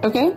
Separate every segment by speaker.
Speaker 1: Okay.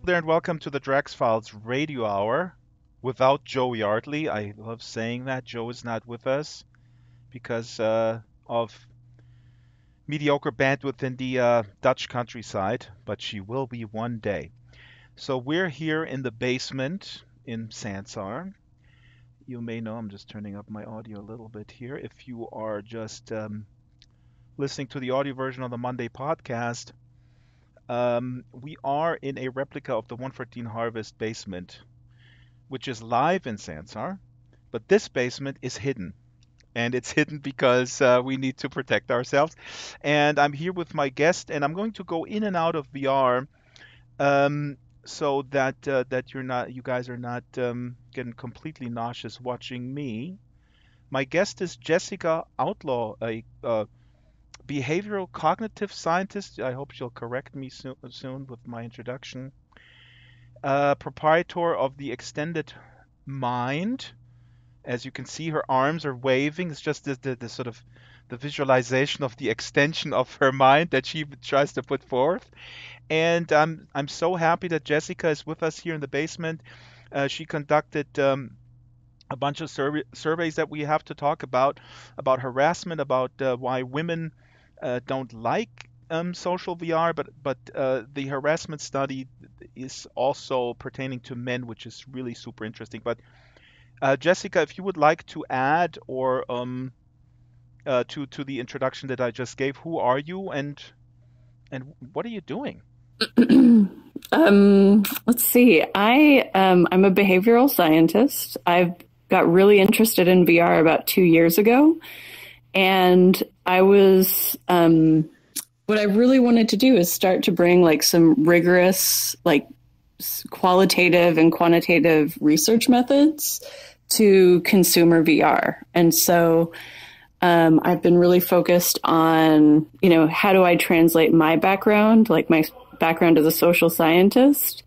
Speaker 2: There and welcome to the Drax Files Radio Hour without Joe Yardley. I love saying that. Joe is not with us because of mediocre bandwidth in the Dutch countryside, but she will be one day. So we're here in the basement in Sansar. You may know, I'm just turning up my audio a little bit here. If you are just listening to the audio version of the Monday podcast, we are in a replica of the 114 Harvest basement, which is live in Sansar, but this basement is hidden. And it's hidden because we need to protect ourselves. And I'm here with my guest, and I'm going to go in and out of VR so that you guys are not getting completely nauseous watching me. My guest is Jessica Outlaw, a behavioral cognitive scientist. I hope she'll correct me soon with my introduction. Proprietor of the Extended Mind. As you can see, her arms are waving. It's just the sort of the visualization of the extension of her mind that she tries to put forth. And I'm so happy that Jessica is with us here in the basement. She conducted a bunch of surveys that we have to talk about harassment, about why women don't like social VR, but the harassment study is also pertaining to men, which is really super interesting. But Jessica, if you would like to add or to the introduction that I just gave, who are you and what are you doing?
Speaker 1: Let's see. I'm a behavioral scientist. I've got really interested in VR about 2 years ago. And I was, what I really wanted to do is start to bring like some rigorous, like qualitative and quantitative research methods to consumer VR. And so I've been really focused on, how do I translate my background, like my background as a social scientist,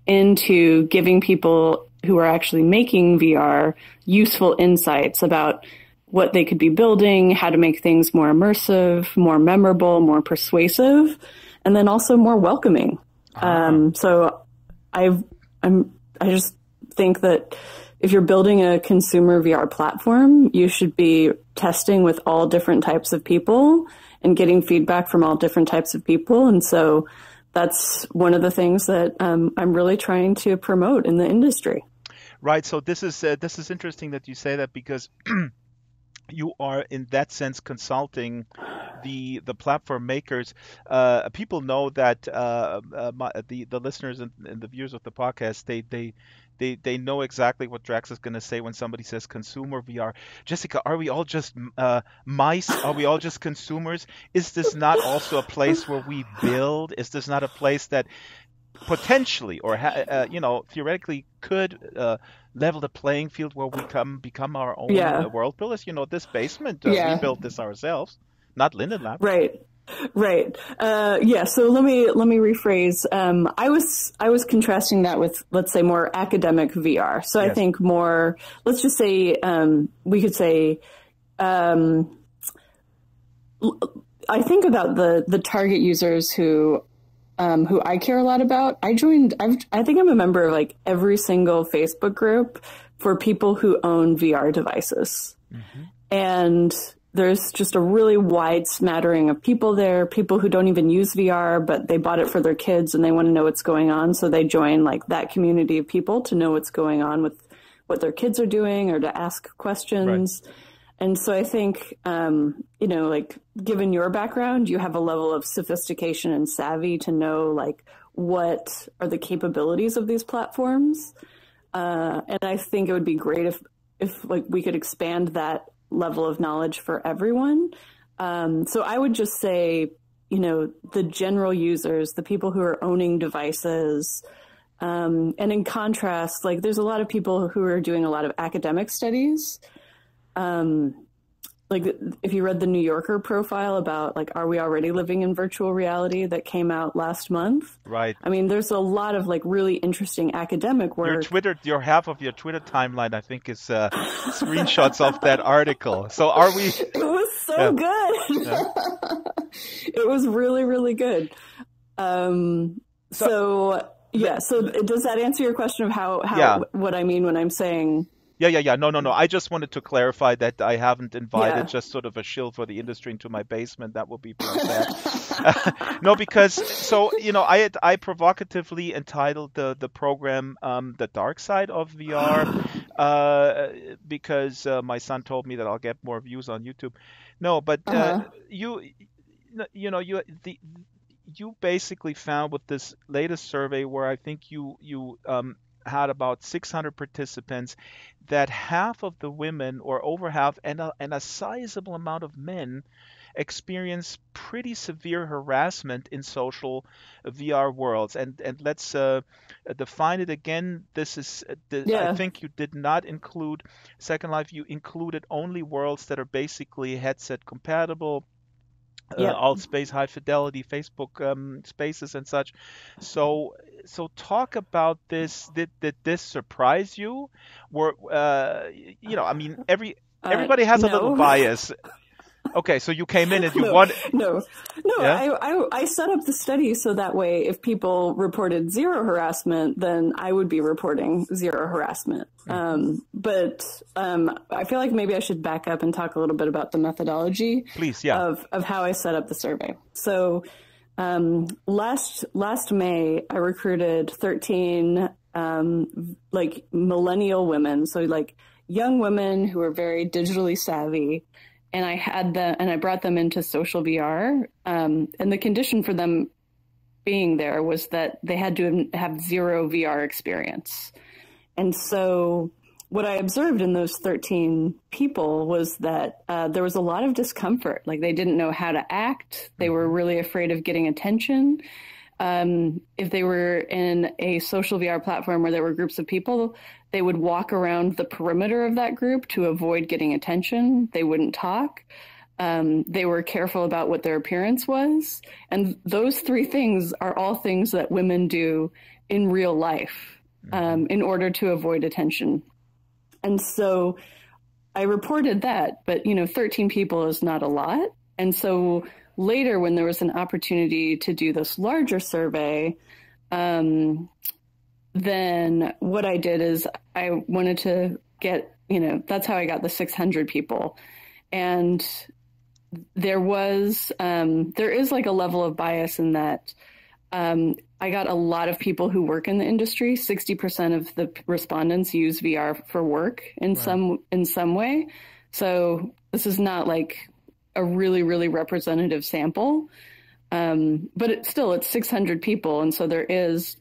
Speaker 1: into giving people who are actually making VR useful insights about what they could be building, how to make things more immersive, more memorable, more persuasive, and then also more welcoming. So I just think that if you're building a consumer VR platform, you should be testing with all different types of people and getting feedback from all different types of people. And so that's one of the things that I'm really trying to promote in the industry.
Speaker 2: Right. So this is interesting that you say that because you are in that sense consulting the platform makers. People know that the listeners and the viewers of the podcast they know exactly what Drax is going to say when somebody says consumer VR. Jessica, are we all just mice? Are we all just consumers? Is this not also a place where we build? Is this not a place that potentially or theoretically could level the playing field where we become our own
Speaker 1: Yeah.
Speaker 2: world builders? This basement, we
Speaker 1: Yeah.
Speaker 2: built this ourselves, not Linden Lab.
Speaker 1: Right. Right. Yeah. So let me rephrase. I was contrasting that with, let's say, more academic VR. So I
Speaker 2: Yes.
Speaker 1: think more, let's just say, we could say, I think about the target users who I care a lot about. I think I'm a member of like every single Facebook group for people who own VR devices.
Speaker 2: Mm-hmm.
Speaker 1: And there's just a really wide smattering of people there, people who don't even use VR, but they bought it for their kids and they want to know what's going on. So they join like that community of people to know what's going on with what their kids are doing or to ask questions. Right. And so I think, like given your background, you have a level of sophistication and savvy to know like what are the capabilities of these platforms. And I think it would be great if like we could expand that level of knowledge for everyone. So I would just say, the general users, the people who are owning devices, and in contrast, like there's a lot of people who are doing a lot of academic studies. Like if you read the New Yorker profile about like, are we already living in virtual reality that came out last month?
Speaker 2: Right.
Speaker 1: I mean, there's a lot of like really interesting academic work.
Speaker 2: Your half of your Twitter timeline, I think, is screenshots of that article. So are we?
Speaker 1: It was so good. Yeah. It was really, really good. So does that answer your question of how what I mean when I'm saying?
Speaker 2: Yeah. No. I just wanted to clarify that I haven't invited just sort of a shill for the industry into my basement. That would be pretty bad. No, because I provocatively entitled the program "The Dark Side of VR" because my son told me that I'll get more views on YouTube. No, but you basically found with this latest survey where I think you had about 600 participants that half of the women or over half and a sizable amount of men experience pretty severe harassment in social VR worlds. And let's define it again. This is I think you did not include Second Life. You included only worlds that are basically headset compatible. Alt space, high fidelity, Facebook spaces and such. So talk about this. Did this surprise you? Everybody has a little bias. Okay, so you came in and you wanted...
Speaker 1: No. Yeah? I set up the study so that way if people reported zero harassment, then I would be reporting zero harassment. But I feel like maybe I should back up and talk a little bit about the methodology.
Speaker 2: Please, yeah.
Speaker 1: Of how I set up the survey. So last May, I recruited 13 like millennial women, so like young women who are very digitally savvy. And I brought them into social VR. And the condition for them being there was that they had to have zero VR experience. And so what I observed in those 13 people was that there was a lot of discomfort. Like they didn't know how to act. They were really afraid of getting attention. If they were in a social VR platform where there were groups of people, they would walk around the perimeter of that group to avoid getting attention. They wouldn't talk. They were careful about what their appearance was. And those three things are all things that women do in real life in order to avoid attention. And so I reported that, but 13 people is not a lot. And so later, when there was an opportunity to do this larger survey, then what I did is I wanted to get, that's how I got the 600 people. And there is like a level of bias in that I got a lot of people who work in the industry. 60% of the respondents use VR for work in some way. So this is not like a really, really representative sample. But it's 600 people. And so there is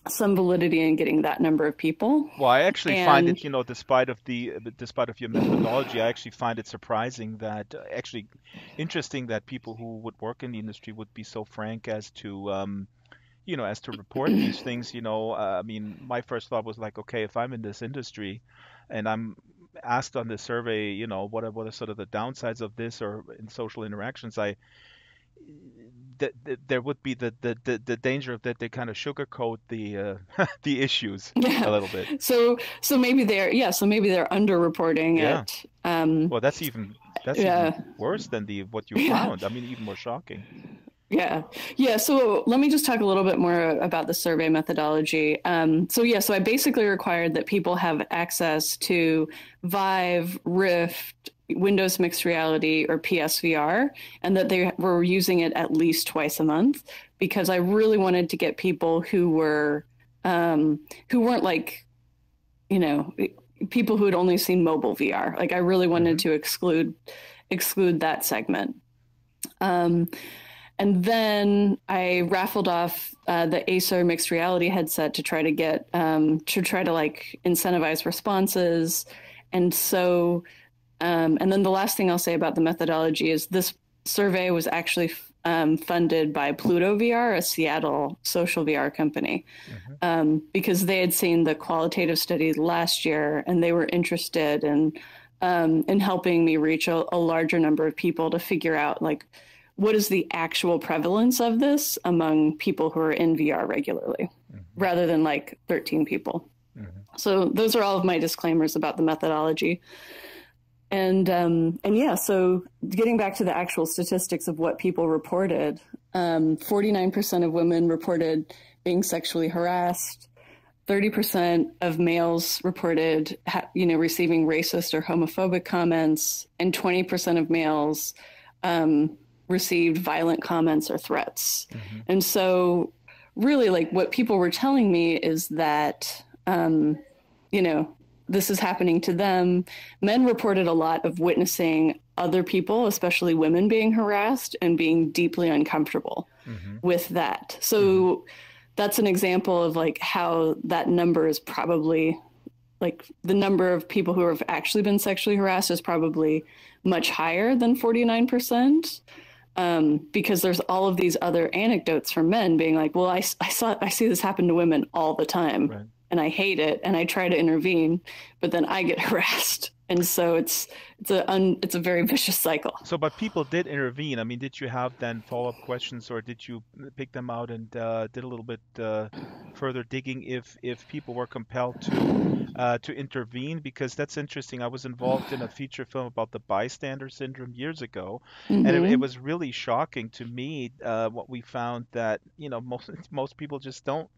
Speaker 1: some validity in getting that number of people.
Speaker 2: Well, I actually find it, despite of your methodology, I actually find it surprising that actually interesting that people who would work in the industry would be so frank as to as to report these things. I mean, my first thought was like, okay, if I'm in this industry and I'm asked on the survey, what are sort of the downsides of this or in social interactions, there would be the danger of that they kind of sugarcoat the the issues a little bit.
Speaker 1: So maybe they're underreporting it.
Speaker 2: Well, that's even worse than what you found. I mean, even more shocking.
Speaker 1: Yeah. So let me just talk a little bit more about the survey methodology. So I basically required that people have access to Vive, Rift, Windows Mixed Reality, or PSVR, and that they were using it at least twice a month, because I really wanted to get people who weren't like, people who had only seen mobile VR. Like I really wanted to exclude that segment. And then I raffled off the Acer mixed reality headset to try to get like incentivize responses. And so, and then the last thing I'll say about the methodology is this survey was actually funded by Pluto VR, a Seattle social VR company, because they had seen the qualitative study last year and they were interested in helping me reach a larger number of people to figure out like, what is the actual prevalence of this among people who are in VR regularly, rather than like 13 people. So those are all of my disclaimers about the methodology. And so getting back to the actual statistics of what people reported, 49% of women reported being sexually harassed. 30% of males reported, receiving racist or homophobic comments, and 20% of males received violent comments or threats. And so really like what people were telling me is that, this is happening to them. Men reported a lot of witnessing other people, especially women, being harassed and being deeply uncomfortable with that. So that's an example of like how that number is probably like the number of people who have actually been sexually harassed is probably much higher than 49%. Because there's all of these other anecdotes from men being like, well, I see this happen to women all the time, and I hate it, and I try to intervene, but then I get harassed, and so it's a very vicious cycle.
Speaker 2: So, but people did intervene. I mean, did you have then follow-up questions, or did you pick them out and did a little bit further digging if people were compelled to intervene? Because that's interesting. I was involved in a feature film about the bystander syndrome years ago, and it was really shocking to me what we found that most people just don't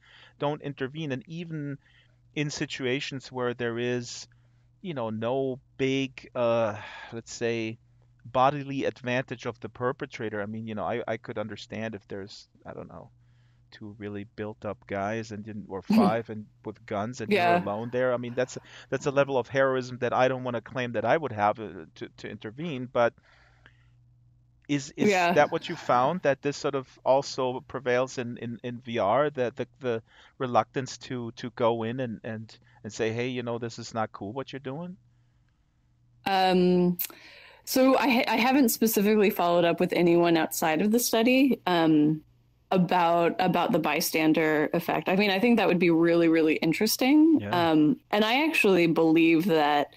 Speaker 2: intervene, and even in situations where there is no big let's say bodily advantage of the perpetrator. I mean, I could understand if there's, I don't know, two really built up guys or five and with guns and you're alone there. I mean, that's a level of heroism that I don't want to claim that I would have to intervene. But is that what you found, that this sort of also prevails in VR, that the reluctance to go in and say, hey, this is not cool what you're doing?
Speaker 1: So I haven't specifically followed up with anyone outside of the study about the bystander effect. I mean, I think that would be really, really interesting. And I actually believe that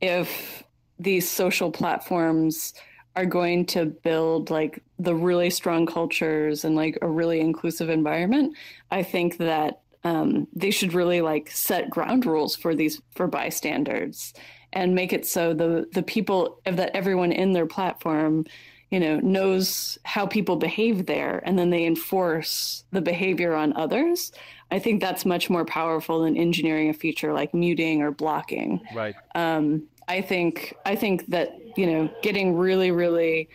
Speaker 1: if these social platforms are going to build like the really strong cultures and like a really inclusive environment, I think that they should really like set ground rules for bystanders and make it so the people that everyone in their platform knows how people behave there, and then they enforce the behavior on others. I think that's much more powerful than engineering a feature like muting or blocking.
Speaker 2: Right.
Speaker 1: I think that getting really, really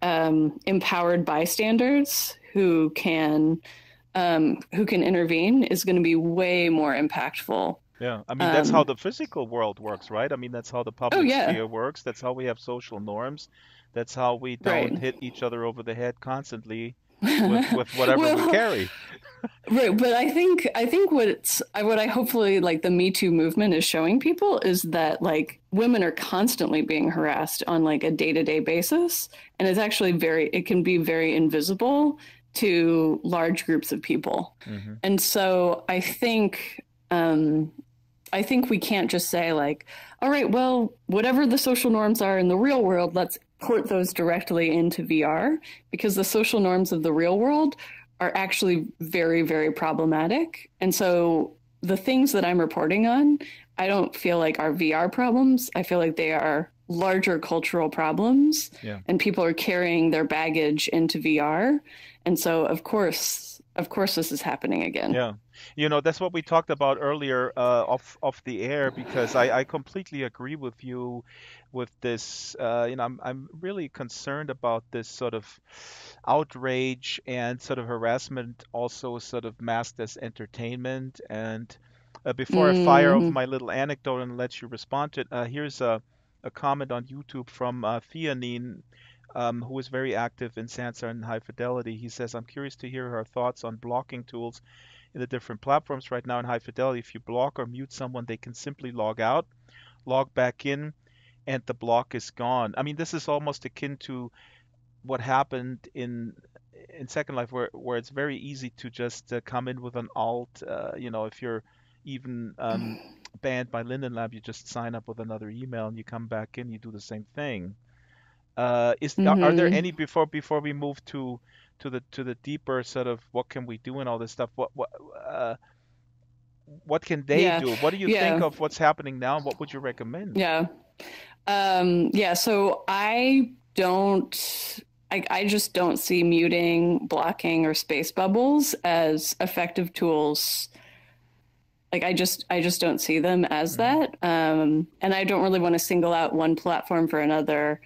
Speaker 1: empowered bystanders who can who can intervene is going to be way more impactful.
Speaker 2: Yeah, I mean that's how
Speaker 1: Um,
Speaker 2: the physical world works, right? I mean that's how the
Speaker 1: oh
Speaker 2: public
Speaker 1: yeah,
Speaker 2: sphere works. That's how we have social norms. That's how we don't
Speaker 1: right.
Speaker 2: hit each other over the head constantly with whatever we
Speaker 1: Well,
Speaker 2: carry.
Speaker 1: right, but I think what I hopefully like the Me Too movement is showing people is that like women are constantly being harassed on like a day-to-day basis, and it's actually it can be very invisible to large groups of people.
Speaker 2: Hmm.
Speaker 1: And so I think we can't just say like, all right, well, whatever the social norms are in the real world, let's port those directly into VR, because the social norms of the real world are actually very, very problematic. And so the things that I'm reporting on, I don't feel like are VR problems. I feel like they are larger cultural problems,
Speaker 2: Yeah.
Speaker 1: and people are carrying their baggage into VR. And so of course this is happening again.
Speaker 2: Yeah. That's what we talked about earlier off the air because I completely agree with you with this. I'm really concerned about this sort of outrage and sort of harassment also sort of masked as entertainment. And before I fire off
Speaker 1: Mm-hmm.
Speaker 2: my little anecdote and let you respond to it, here's a comment on YouTube from Theanine, who is very active in Sansar and High Fidelity. He says, I'm curious to hear her thoughts on blocking tools in the different platforms right now in High Fidelity. If you block or mute someone, they can simply log out, log back in, and the block is gone. I mean, this is almost akin to what happened in Second Life, where it's very easy to just come in with an alt. If you're even banned by Linden Lab, you just sign up with another email and you come back in, you do the same thing. Are there
Speaker 1: Mm-hmm.
Speaker 2: any before we move to the deeper sort of what can we do and all this stuff? What can they
Speaker 1: Yeah.
Speaker 2: do? What do you think
Speaker 1: Yeah.
Speaker 2: of what's happening now? And what would you recommend?
Speaker 1: Yeah. Yeah. So I just don't see muting, blocking, or space bubbles as effective tools. Like I just don't see them as
Speaker 2: Hmm.
Speaker 1: that. And I don't really want to single out one platform for another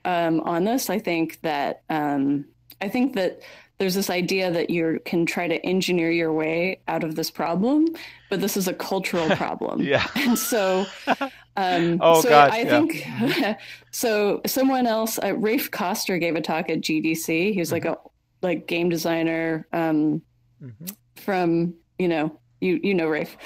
Speaker 1: on this. I think that there's this idea that you can try to engineer your way out of this problem, but this is a cultural problem.
Speaker 2: Yeah.
Speaker 1: And so,
Speaker 2: Oh gosh,
Speaker 1: I
Speaker 2: yeah.
Speaker 1: think
Speaker 2: Hmm.
Speaker 1: so. Someone else, Rafe Koster, gave a talk at GDC. He was like
Speaker 2: Hmm.
Speaker 1: a game designer
Speaker 2: Hmm.
Speaker 1: from you know Rafe.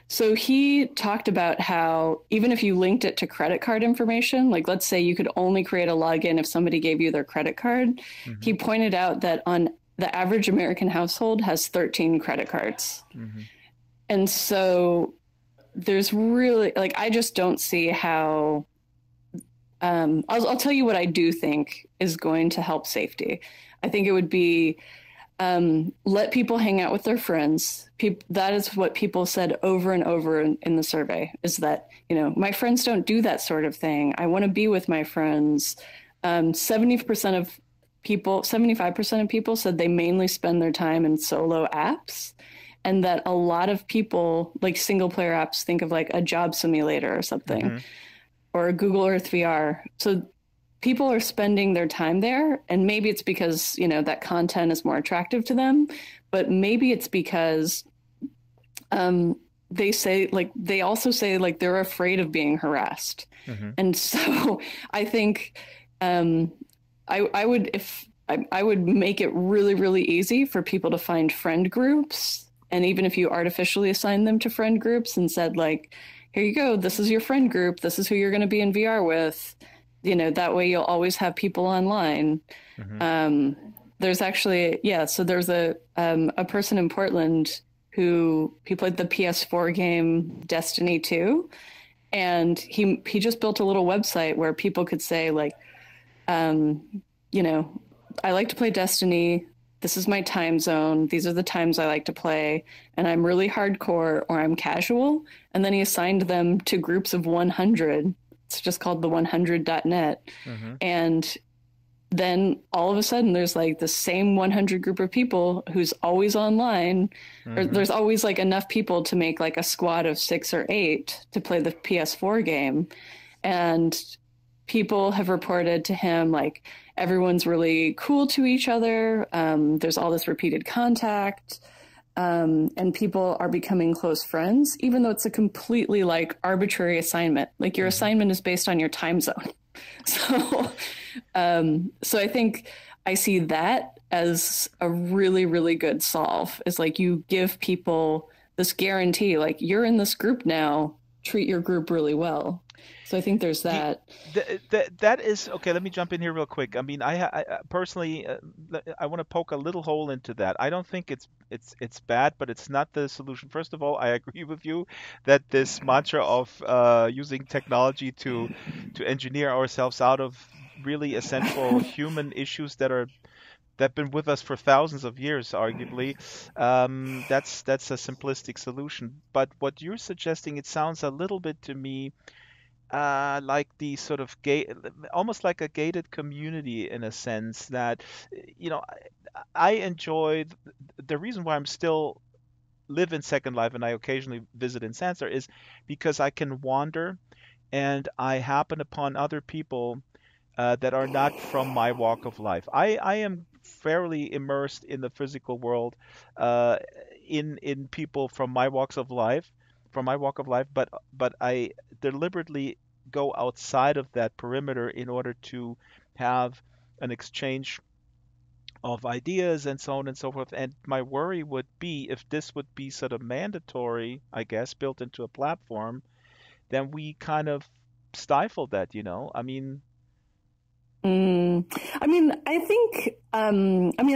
Speaker 1: So he talked about how even if you linked it to credit card information, like let's say you could only create a login if somebody gave you their credit card,
Speaker 2: Hmm.
Speaker 1: he pointed out that on the average American household has 13 credit cards.
Speaker 2: Hmm.
Speaker 1: And so there's really like I just don't see how I'll tell you what I do think is going to help safety. I think it would be let people hang out with their friends. That is what people said over and over in the survey is that, my friends don't do that sort of thing. I want to be with my friends. 70% of people, 75% of people said they mainly spend their time in solo apps. And that a lot of people, like single player apps, think of like a job simulator or something,
Speaker 2: Hmm.
Speaker 1: or a Google Earth VR. So people are spending their time there, and maybe it's because that content is more attractive to them, but maybe it's because they also say like they're afraid of being harassed.
Speaker 2: Hmm.
Speaker 1: And so I think um, I would if I would make it really really easy for people to find friend groups, and even if you artificially assign them to friend groups and said like, here you go, this is your friend group, this is who you're going to be in VR with, that way you'll always have people online.
Speaker 2: Hmm.
Speaker 1: um, there's actually, yeah, so there's a person in Portland who he played the PS4 game Destiny 2, and he just built a little website where people could say like, you know, I like to play Destiny. This is my time zone. These are the times I like to play, and I'm really hardcore or I'm casual. And then he assigned them to groups of 100. It's just called the 100.net.
Speaker 2: Hmm.
Speaker 1: And then all of a sudden there's like the same 100 group of people who's always online, or
Speaker 2: Hmm.
Speaker 1: there's always like enough people to make like a squad of 6 or 8 to play the PS4 game. And people have reported to him like everyone's really cool to each other. There's all this repeated contact. And people are becoming close friends, even though it's a completely like arbitrary assignment. Like your
Speaker 2: Hmm.
Speaker 1: assignment is based on your time zone. So, so I think I see that as a really, really good solve. Is like you give people this guarantee, like you're in this group now, treat your group really well. So I think there's
Speaker 2: Ye-
Speaker 1: that.
Speaker 2: that is okay. Let me jump in here real quick. I mean, I personally, I want to poke a little hole into that. I don't think it's bad, but it's not the solution. First of all, I agree with you that this mantra of using technology to engineer ourselves out of really essential human issues that have been with us for thousands of years, arguably, that's a simplistic solution. But what you're suggesting, it sounds a little bit to me like the sort of almost like a gated community in a sense that, you know, I enjoy the reason why I'm still live in Second Life and I occasionally visit in Sansar is because I can wander and I happen upon other people that are not from my walk of life. I am fairly immersed in the physical world, uh, in people from my walk of life, but I deliberately go outside of that perimeter in order to have an exchange of ideas and so on and so forth. And my worry would be if this would be sort of mandatory, I guess, built into a platform, then we kind of stifle that, you know? I mean,
Speaker 1: Mm, I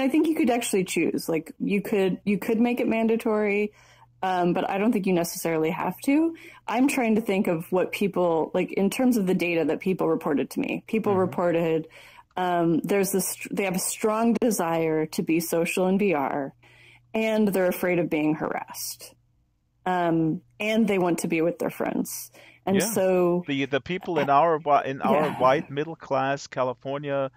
Speaker 1: think you could actually choose. Like you could make it mandatory, but I don't think you necessarily have to. I'm trying to think of what people like in terms of the data that people reported to me. People
Speaker 2: hmm
Speaker 1: reported they have a strong desire to be social in VR, and they're afraid of being harassed, and they want to be with their friends. And
Speaker 2: yeah.
Speaker 1: so,
Speaker 2: The people in in our
Speaker 1: yeah,
Speaker 2: white middle class California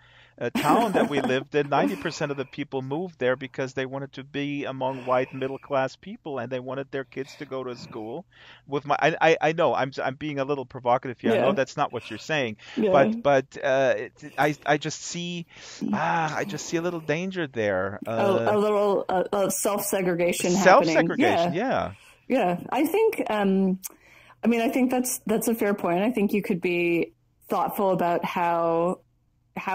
Speaker 2: town that we lived in, 90% of the people moved there because they wanted to be among white middle class people and they wanted their kids to go to school with my I know I'm being a little provocative here. I know
Speaker 1: yeah,
Speaker 2: that's not what you're saying,
Speaker 1: yeah.
Speaker 2: I just see I just see a little danger there.
Speaker 1: A little self segregation happening.
Speaker 2: Self-segregation,
Speaker 1: Yeah,
Speaker 2: yeah.
Speaker 1: yeah. I think. I think that's a fair point. I think you could be thoughtful about how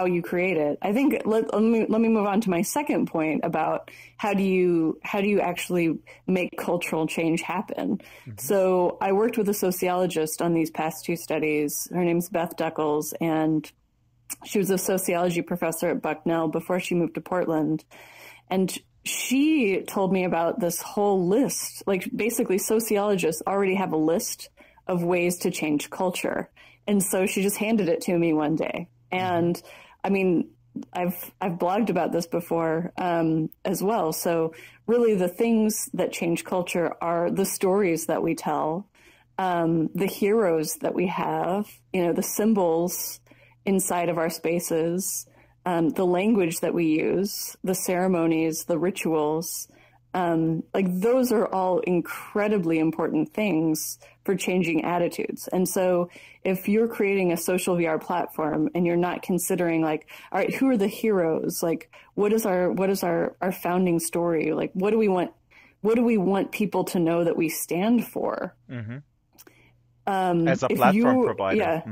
Speaker 1: you create it. I think let me move on to my second point about how do you actually make cultural change happen.
Speaker 2: Hmm.
Speaker 1: So I worked with a sociologist on these past two studies. Her name's Beth Duckles, and she was a sociology professor at Bucknell before she moved to Portland. And she told me about this whole list. Like basically sociologists already have a list of ways to change culture. And so she just handed it to me one day.
Speaker 2: Hmm.
Speaker 1: And I mean, I've blogged about this before as well. So really, the things that change culture are the stories that we tell, the heroes that we have, the symbols inside of our spaces, the language that we use, the ceremonies, the rituals. Like those are all incredibly important things for changing attitudes. And so if you're creating a social VR platform and you're not considering like, all right, who are the heroes? Like what is our founding story? Like what do we want people to know that we stand for?
Speaker 2: Hmm. As a
Speaker 1: If
Speaker 2: platform
Speaker 1: you
Speaker 2: provider.
Speaker 1: Yeah,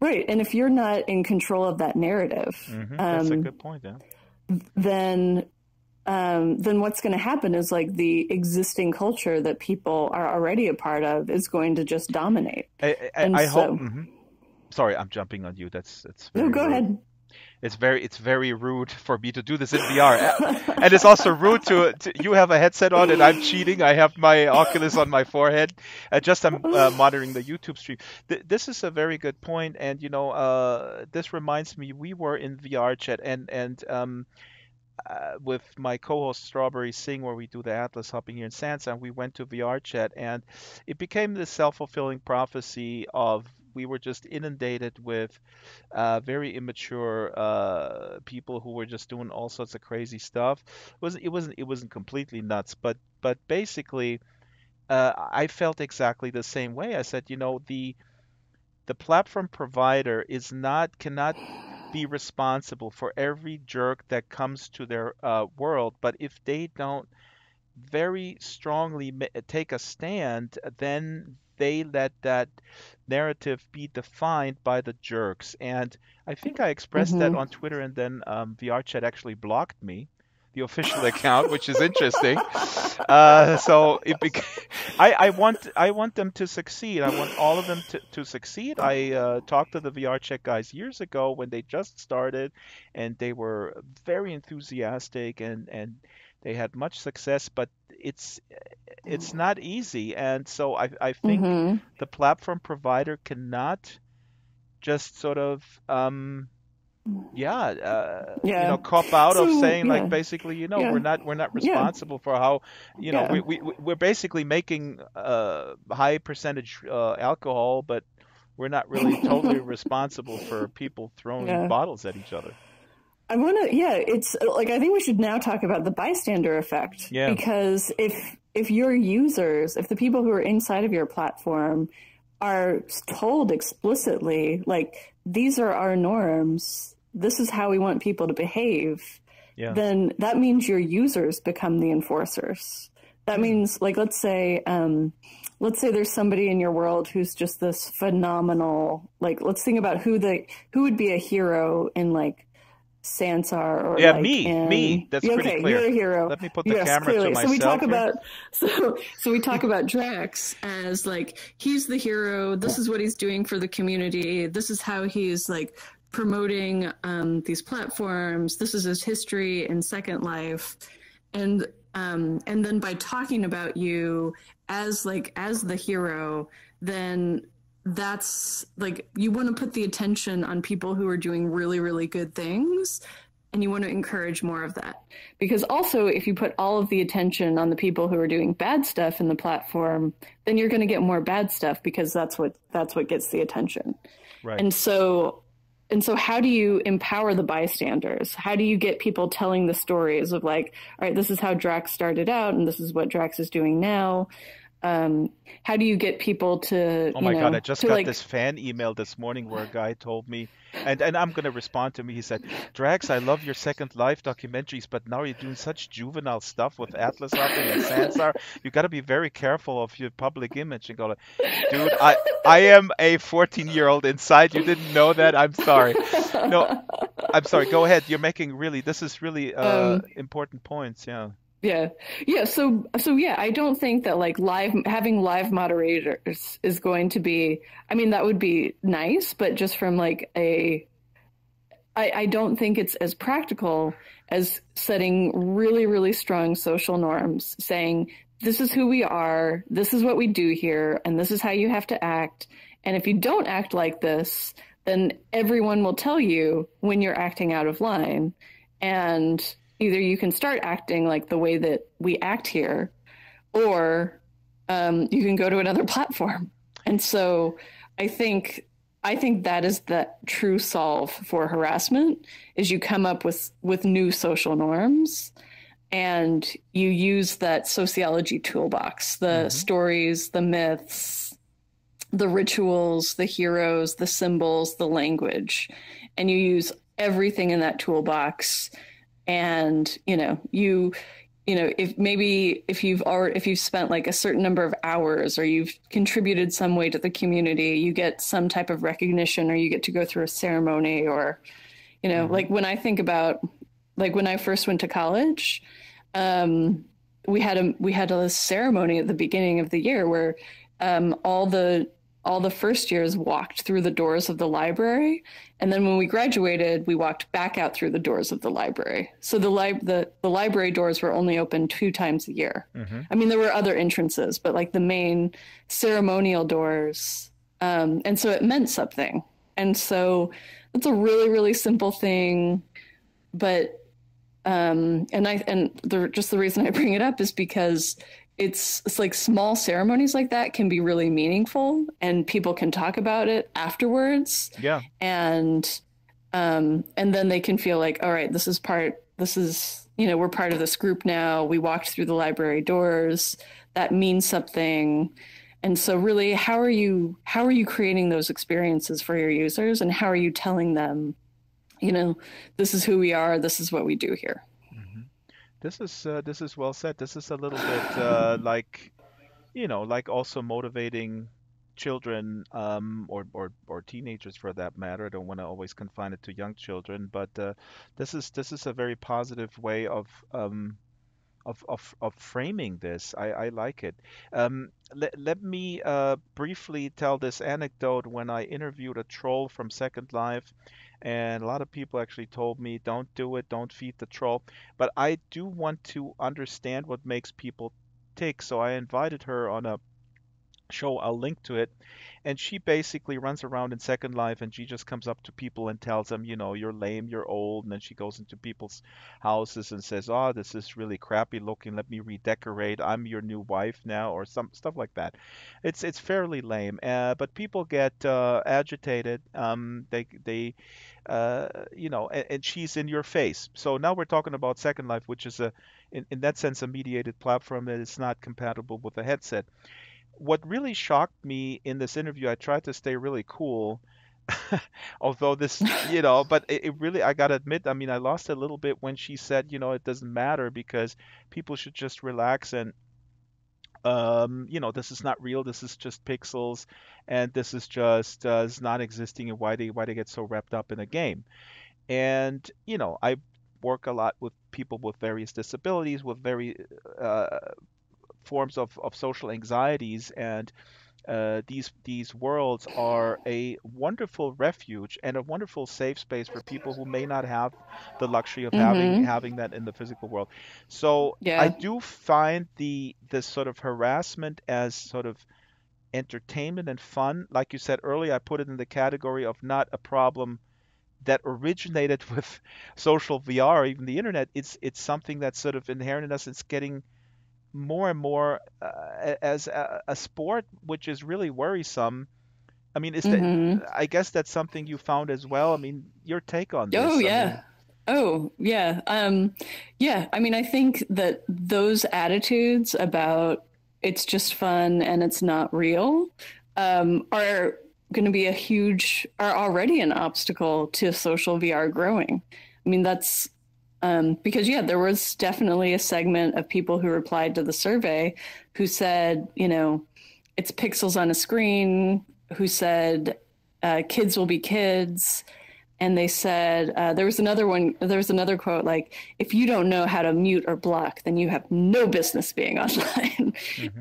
Speaker 1: right. And if you're not in control of that narrative,
Speaker 2: That's a good point, yeah.
Speaker 1: then what's going to happen is like the existing culture that people are already a part of is going to just dominate. And
Speaker 2: I hope.
Speaker 1: so,
Speaker 2: Sorry, I'm jumping on you. That's
Speaker 1: no,
Speaker 2: very
Speaker 1: go
Speaker 2: rude.
Speaker 1: ahead.
Speaker 2: It's very rude for me to do this in VR, and it's also rude to you have a headset on and I'm cheating. I have my Oculus on my forehead. Just I'm monitoring the YouTube stream. This is a very good point, and you know, this reminds me. We were in VR chat and with my co-host Strawberry Singh, where we do the Atlas hopping here in Sansa, and we went to VR chat, and it became this self-fulfilling prophecy of we were just inundated with very immature people who were just doing all sorts of crazy stuff. It wasn't completely nuts, but basically, I felt exactly the same way. I said, you know, the platform provider is not cannot be responsible for every jerk that comes to their world, but if they don't very strongly take a stand, then they let that narrative be defined by the jerks. And I think I expressed that
Speaker 1: Hmm.
Speaker 2: on Twitter, and then VRChat actually blocked me, the official account, which is interesting. So I want them to succeed. I want all of them to succeed. I talked to the VRChat guys years ago when they just started, and they were very enthusiastic and they had much success, but it's not easy. And so I think
Speaker 1: Hmm.
Speaker 2: the platform provider cannot just sort of
Speaker 1: Yeah.
Speaker 2: cop out of
Speaker 1: So
Speaker 2: saying like
Speaker 1: yeah,
Speaker 2: basically,
Speaker 1: yeah,
Speaker 2: we're not
Speaker 1: yeah,
Speaker 2: responsible for how,
Speaker 1: yeah.
Speaker 2: we're basically making high percentage alcohol, but we're not really totally responsible for people throwing
Speaker 1: Yeah.
Speaker 2: bottles at each other.
Speaker 1: I want to, yeah, it's like I think we should now talk about the bystander effect
Speaker 2: Yeah.
Speaker 1: because if your users, if the people who are inside of your platform are told explicitly like these are our norms, this is how we want people to behave,
Speaker 2: Yeah.
Speaker 1: then that means your users become the enforcers. That
Speaker 2: Hmm.
Speaker 1: means like let's say there's somebody in your world who's just this phenomenal like let's think about who would be a hero in like Sansar or
Speaker 2: Yeah,
Speaker 1: like
Speaker 2: me.
Speaker 1: in
Speaker 2: That's
Speaker 1: yeah,
Speaker 2: pretty
Speaker 1: okay, you're
Speaker 2: clear.
Speaker 1: a hero.
Speaker 2: Let me put the
Speaker 1: Yes,
Speaker 2: camera to
Speaker 1: clearly. So we talk
Speaker 2: myself here.
Speaker 1: about so we talk about Drax as like he's the hero. This is what he's doing for the community. This is how he's like promoting these platforms. This is his history in Second Life, and then by talking about you as the hero, then that's like you want to put the attention on people who are doing really really good things and you want to encourage more of that because also if you put all of the attention on the people who are doing bad stuff in the platform then you're going to get more bad stuff because that's what gets the attention.
Speaker 2: Right.
Speaker 1: And so and so how do you empower the bystanders? How do you get people telling the stories of like, all right, this is how Drax started out and this is what Drax is doing now? How do you get people to,
Speaker 2: Oh my God, I just
Speaker 1: to
Speaker 2: got this
Speaker 1: like,
Speaker 2: fan email this morning where a guy told me, and I'm gonna respond to me. He said, Drax, I love your Second Life documentaries, but now you're doing such juvenile stuff with Atlas hopping and Sansar. You got to be very careful of your public image. And go like, dude, I am a 14-year-old inside. You didn't know that? I'm sorry. No, I'm sorry. Go ahead. You're making really, this is really
Speaker 1: um,
Speaker 2: important points. Yeah.
Speaker 1: yeah, yeah. So yeah, I don't think that like having live moderators is going to be, I mean, that would be nice, but just from like I don't think it's as practical as setting really, really strong social norms, saying, this is who we are, this is what we do here, and this is how you have to act. And if you don't act like this, then everyone will tell you when you're acting out of line. And either you can start acting like the way that we act here, or you can go to another platform. And so I think I think that is the true solve for harassment is you come up with new social norms and you use that sociology toolbox, the
Speaker 2: Hmm.
Speaker 1: stories, the myths, the rituals, the heroes, the symbols, the language, and you use everything in that toolbox. And if you've spent like a certain number of hours or you've contributed some way to the community, you get some type of recognition or you get to go through a ceremony. Or
Speaker 2: Hmm.
Speaker 1: like when I think about like when I first went to college, um, we had a ceremony at the beginning of the year where all the first years walked through the doors of the library, and then when we graduated, we walked back out through the doors of the library. So the library doors were only open 2 times a year.
Speaker 2: Hmm.
Speaker 1: I mean, there were other entrances, but like the main ceremonial doors, and so it meant something. And so it's a really really simple thing, but just the reason I bring it up is because it's like small ceremonies like that can be really meaningful and people can talk about it afterwards.
Speaker 2: Yeah.
Speaker 1: And and then they can feel like, all right, we're part of this group now. We walked through the library doors. That means something. And so really, how are you creating those experiences for your users and how are you telling them you know, this is who we are, this is what we do here.
Speaker 2: Hmm. This is well said. This is a little bit like, like also motivating children, or teenagers for that matter. I don't want to always confine it to young children, but this is a very positive way of framing this. I like it. Let me briefly tell this anecdote. When I interviewed a troll from Second Life, and a lot of people actually told me, don't do it, don't feed the troll. But I do want to understand what makes people tick. So I invited her on a show. I'll link to it. And she basically runs around in Second Life, and she just comes up to people and tells them, you're lame, you're old. And then she goes into people's houses and says, oh, this is really crappy looking. Let me redecorate. I'm your new wife now, or some stuff like that. It's fairly lame. But people get agitated. And she's in your face. So now we're talking about Second Life, which is in that sense, a mediated platform that is not compatible with a headset. What really shocked me in this interview, I tried to stay really cool, although but it really, I gotta admit, I mean, I lost a little bit when she said, it doesn't matter because people should just relax and, this is not real, this is just pixels, and this is just is not existing, and why they get so wrapped up in a game. And, I work a lot with people with various disabilities, with very uh, forms of social anxieties, and these worlds are a wonderful refuge and a wonderful safe space for people who may not have the luxury of having
Speaker 1: Mm-hmm.
Speaker 2: having that in the physical world. So I
Speaker 1: Yeah.
Speaker 2: do find the sort of harassment as sort of entertainment and fun. Like you said earlier, I put it in the category of not a problem that originated with social VR or even the internet. It's something that's sort of inherent in us. It's getting more and more as a sport, which is really worrisome. I mean, is that
Speaker 1: Mm-hmm.
Speaker 2: I guess that's something you found as well. I mean, your take on
Speaker 1: Oh
Speaker 2: this. I mean,
Speaker 1: yeah. Oh yeah. Yeah. I mean, I think that those attitudes about it's just fun and it's not real are going to be are already an obstacle to social VR growing. I mean, that's because yeah, there was definitely a segment of people who replied to the survey who said, it's pixels on a screen. Who said kids will be kids, and they said there was another quote like, if you don't know how to mute or block, then you have no business being online.
Speaker 2: hmm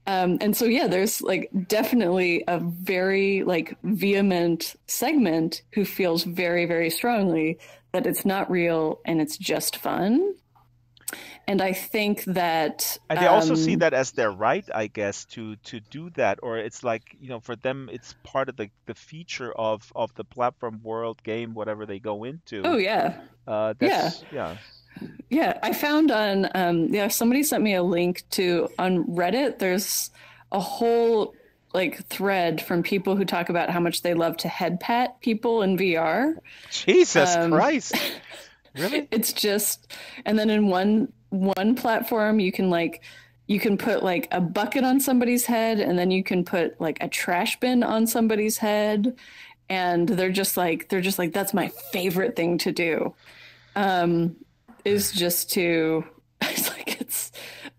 Speaker 1: And so yeah, there's like definitely a very like vehement segment who feels very very strongly that it's not real and it's just fun. And I think that
Speaker 2: and they also see that as their right, I guess, to do that, or it's like, for them, it's part of the feature of the platform world game, whatever they go
Speaker 1: oh
Speaker 2: into.
Speaker 1: yeah, yeah,
Speaker 2: That's yeah.
Speaker 1: yeah, I found on yeah, somebody sent me a link to on Reddit. There's a whole like thread from people who talk about how much they love to head pat people in VR.
Speaker 2: Jesus
Speaker 1: Um,
Speaker 2: Christ, really?
Speaker 1: it's just, and then in one platform you can put like a bucket on somebody's head, and then you can put like a trash bin on somebody's head, and they're just like that's my favorite thing to do. Is just to it's like it's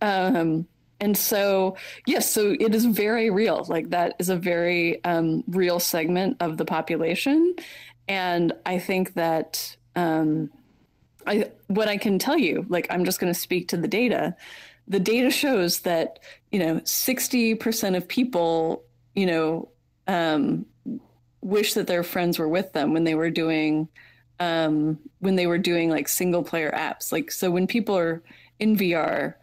Speaker 1: um and so yes, so it is very real, like that is a very real segment of the population. And I think that what I can tell you, like I'm just going to speak to the data shows that 60% of people um wish that their friends were with them when they were doing like single player apps. Like, so when people are in VR,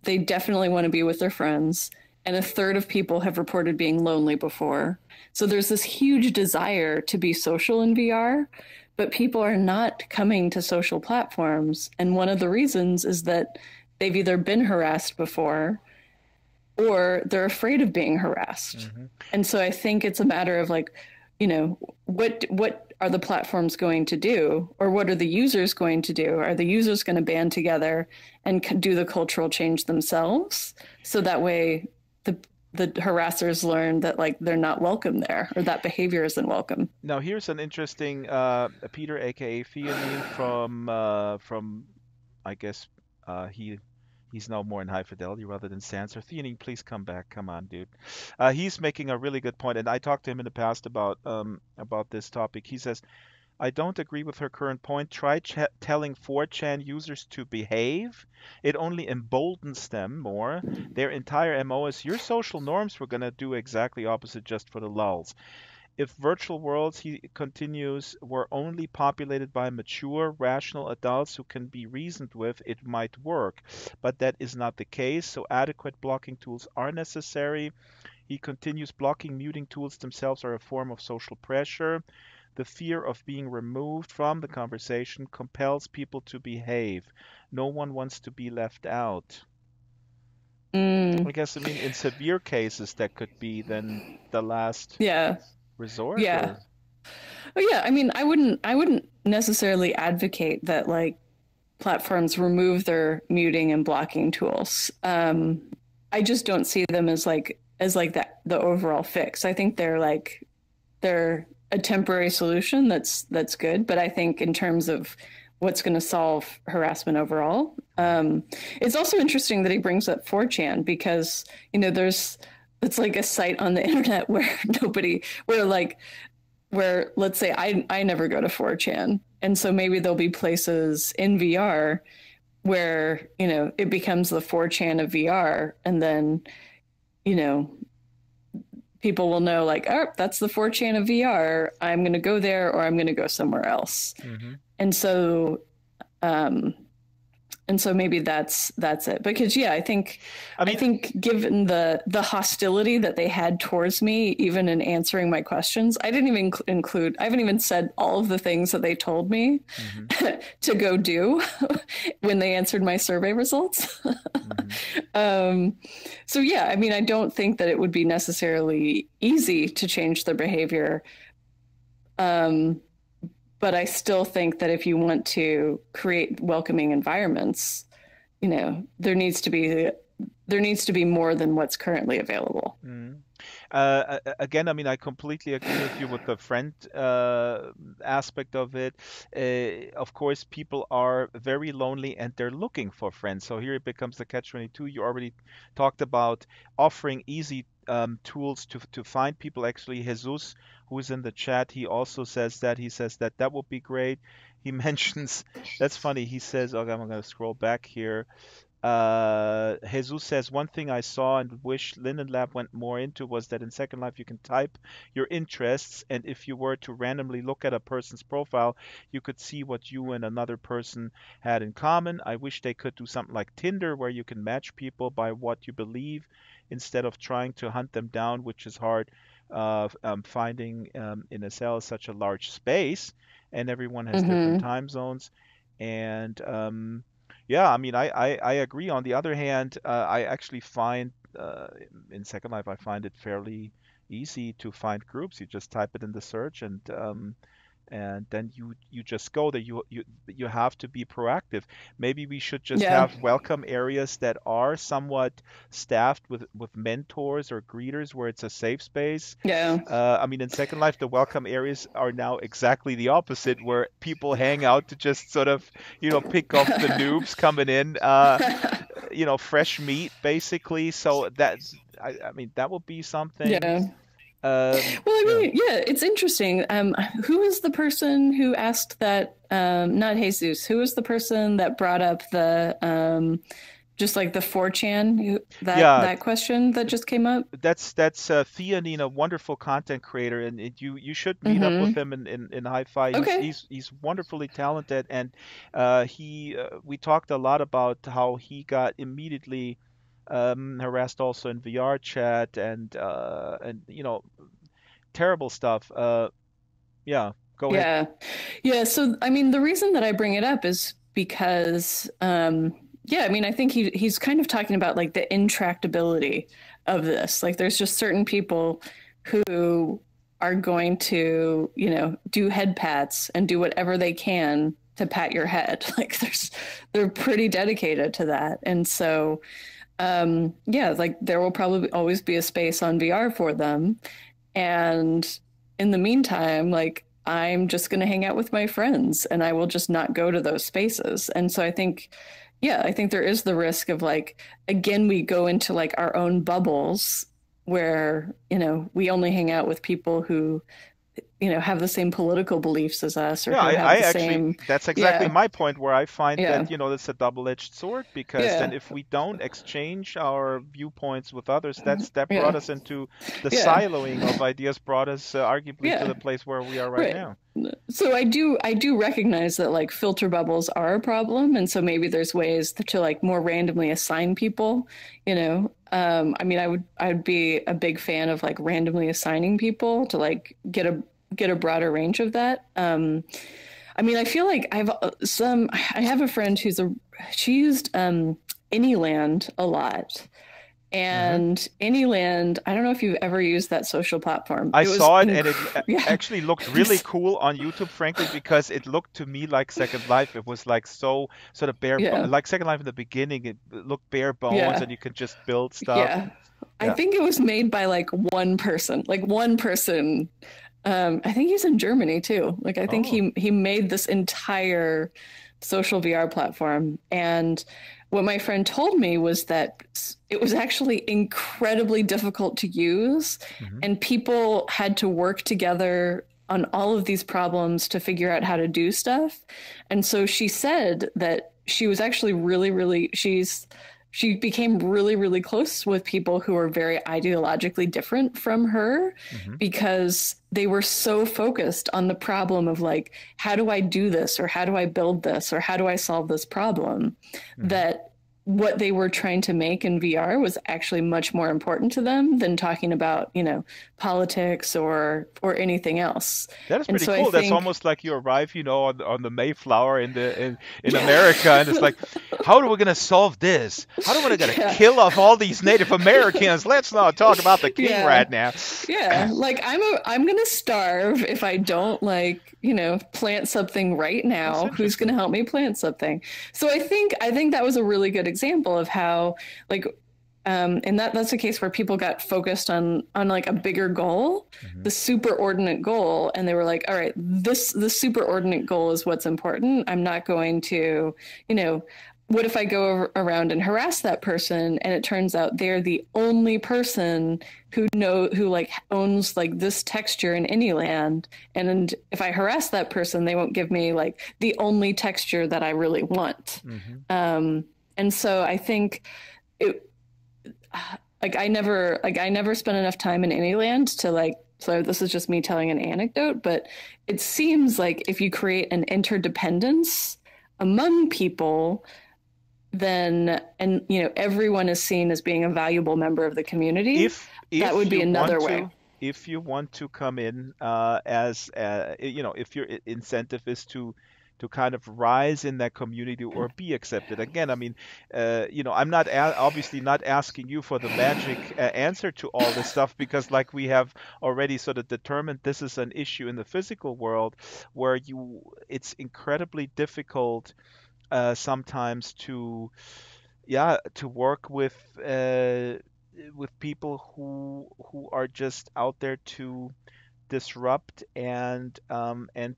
Speaker 1: they definitely want to be with their friends. And a third of people have reported being lonely before. So there's this huge desire to be social in VR, but people are not coming to social platforms. And one of the reasons is that they've either been harassed before or they're afraid of being harassed.
Speaker 2: Hmm.
Speaker 1: And so I think it's a matter of like, what are the platforms going to do, or what are the users going to do? Are the users going to band together and do the cultural change themselves? So that way, the the harassers learn that like they're not welcome there or that behavior isn't welcome.
Speaker 2: Now here's an interesting Peter, aka Theanine from I guess he's now more in high fidelity rather than Sansar. Theanine, please come back. Come on, dude. He's making a really good point, and I talked to him in the past about this topic. He says, I don't agree with her current point. Try telling 4chan users to behave. It only emboldens them more. Their entire MO is your social norms. We're going to do exactly opposite just for the lulz. If virtual worlds, he continues, were only populated by mature, rational adults who can be reasoned with, it might work. But that is not the case, so adequate blocking tools are necessary. He continues, blocking, muting tools themselves are a form of social pressure. The fear of being removed from the conversation compels people to behave. No one wants to be left out. I
Speaker 1: Mm,
Speaker 2: guess, I mean, in severe cases, that could be then the last
Speaker 1: yeah.
Speaker 2: resort,
Speaker 1: Yeah.
Speaker 2: or
Speaker 1: Oh yeah, I mean, I wouldn't necessarily advocate that like platforms remove their muting and blocking tools. I just don't see them as like that the overall fix. I think they're a temporary solution that's good, but I think in terms of what's going to solve harassment overall, it's also interesting that he brings up 4chan because there's it's like a site on the internet where nobody where let's say I never go to 4chan, and so maybe there'll be places in VR where it becomes the 4chan of VR, and then you know people will know like, oh, that's the 4chan of VR. I'm going to go there, or I'm going to go somewhere else.
Speaker 2: hmm
Speaker 1: And so, um, and so maybe that's it. Because yeah, I think
Speaker 2: I
Speaker 1: I
Speaker 2: mean,
Speaker 1: think given the hostility that they had towards me, even in answering my questions, I didn't even include. I haven't even said all of the things that they told me
Speaker 2: hmm
Speaker 1: to go do when they answered my survey results.
Speaker 2: hmm
Speaker 1: um, so yeah, I mean, I don't think that it would be necessarily easy to change their behavior. Um, but I still think that if you want to create welcoming environments, there needs to be more than what's currently available.
Speaker 2: hmm Again, I mean, I completely agree with you with the friend aspect of it. Of course, people are very lonely and they're looking for friends. So here it becomes the catch-22. You already talked about offering easy tools to find people. Actually, Jesus, who is in the chat, he also says that. He says that that would be great. He mentions, that's funny. He says, okay, I'm going to scroll back here. Jesus says, one thing I saw and wish Linden Lab went more into was that in Second Life you can type your interests, and if you were to randomly look at a person's profile, you could see what you and another person had in common. I wish they could do something like Tinder where you can match people by what you believe instead of trying to hunt them down, which is hard. Finding in a cell is such a large space, and everyone has different
Speaker 1: Mm-hmm.
Speaker 2: time zones. And yeah, I mean, I agree. On the other hand, I actually find in Second Life, I find it fairly easy to find groups. You just type it in the search, and then you just go there. You have to be proactive. Maybe we should just
Speaker 1: Yeah.
Speaker 2: have welcome areas that are somewhat staffed with mentors or greeters where it's a safe space.
Speaker 1: Yeah.
Speaker 2: I mean, in Second Life, the welcome areas are now exactly the opposite, where people hang out to just sort of, pick off the noobs coming in, fresh meat, basically. So I mean, that would be something.
Speaker 1: Yeah. Well, I
Speaker 2: Yeah.
Speaker 1: mean, yeah, it's interesting. Who was the person who asked that? Not Jesus. Who was the person that brought up the just like the 4chan
Speaker 2: Yeah,
Speaker 1: that question that just came up?
Speaker 2: that's Theanine, a wonderful content creator, and you should meet up with
Speaker 1: Mm-hmm.
Speaker 2: him in Hi-Fi.
Speaker 1: Okay.
Speaker 2: He's wonderfully talented, and we talked a lot about how he got immediately harassed also in VR chat, and terrible stuff. Yeah, go ahead.
Speaker 1: Yeah. Yeah. So, I mean, the reason that I bring it up is because, yeah, I mean, I think he's kind of talking about like the intractability of this. Like, there's just certain people who are going to, do head pats and do whatever they can to pat your head. Like they're pretty dedicated to that. And so yeah, like there will probably always be a space on VR for them. And in the meantime, like I'm just going to hang out with my friends and I will just not go to those spaces. And so I think, yeah, I think there is the risk of like, again, we go into like our own bubbles where, we only hang out with people who, have the same political beliefs as us or
Speaker 2: Yeah,
Speaker 1: who
Speaker 2: I
Speaker 1: have the
Speaker 2: actually,
Speaker 1: same,
Speaker 2: that's exactly
Speaker 1: yeah,
Speaker 2: my point where I find
Speaker 1: yeah,
Speaker 2: that, it's a double-edged sword because then
Speaker 1: yeah,
Speaker 2: if we don't exchange our viewpoints with others, that brought
Speaker 1: yeah,
Speaker 2: us into the
Speaker 1: yeah,
Speaker 2: siloing of ideas, brought us arguably to
Speaker 1: yeah.
Speaker 2: the place where we are right
Speaker 1: Right.
Speaker 2: now.
Speaker 1: So I do recognize that like filter bubbles are a problem, and so maybe there's ways to like more randomly assign people. I mean, I'd be a big fan of like randomly assigning people to like get a broader range of that. I mean, I feel like I have a friend she used Anyland a lot.
Speaker 2: Hmm.
Speaker 1: And Anyland, I don't know if you've ever used that social platform.
Speaker 2: I
Speaker 1: It was
Speaker 2: saw it and it
Speaker 1: yeah,
Speaker 2: actually looked
Speaker 1: it
Speaker 2: really
Speaker 1: was
Speaker 2: cool on YouTube, frankly, because it looked to me like Second Life. It was like so sort of
Speaker 1: yeah,
Speaker 2: like Second Life in the beginning. It looked bare bones
Speaker 1: yeah,
Speaker 2: and you could just build stuff.
Speaker 1: yeah. I
Speaker 2: Yeah.
Speaker 1: think it was made by like one person, I think he's in Germany too. Like I think
Speaker 2: Oh.
Speaker 1: he made this entire social VR platform. And what my friend told me was that it was actually incredibly difficult to use,
Speaker 2: Hmm.
Speaker 1: and people had to work together on all of these problems to figure out how to do stuff. And so she said that she was actually she became really, really close with people who are very ideologically different from her
Speaker 2: Hmm.
Speaker 1: because they were so focused on the problem of like, how do I do this? Or how do I build this? Or how do I solve this problem?
Speaker 2: Hmm.
Speaker 1: That what they were trying to make in VR was actually much more important to them than talking about, politics or anything else.
Speaker 2: That is
Speaker 1: And
Speaker 2: pretty
Speaker 1: so I
Speaker 2: cool. That's
Speaker 1: think,
Speaker 2: almost like you arrive, on the Mayflower in America, and it's like, how are we gonna solve this? How are we gonna
Speaker 1: yeah,
Speaker 2: kill off all these Native Americans? Let's not talk about the king
Speaker 1: yeah.
Speaker 2: right now.
Speaker 1: Yeah, like I'm gonna starve if I don't like, plant something right
Speaker 2: That's
Speaker 1: now. Who's gonna
Speaker 2: interesting.
Speaker 1: help me plant something? So I think that was a really good example of how like and that's a case where people got focused on like a bigger goal,
Speaker 2: Hmm.
Speaker 1: the superordinate goal, and they were like, all right, the superordinate goal is what's important. I'm not going to, you know, what if I go around and harass that person and it turns out they're the only person who like owns like this texture in any land, and if I harass that person they won't give me like the only texture that I really want.
Speaker 2: Hmm.
Speaker 1: And so I think it I never spent enough time in any land to like, so this is just me telling an anecdote, but it seems like if you create an interdependence among people, then and everyone is seen as being a valuable member of the community, that
Speaker 2: If
Speaker 1: would be
Speaker 2: you want
Speaker 1: another way.
Speaker 2: to if you want to come in as if your incentive is to kind of rise in that community or be accepted. Again, I mean, I'm not obviously not asking you for the magic answer to all this stuff because, like we have already sort of determined, this is an issue in the physical world where it's incredibly difficult sometimes to work with people who are just out there to disrupt and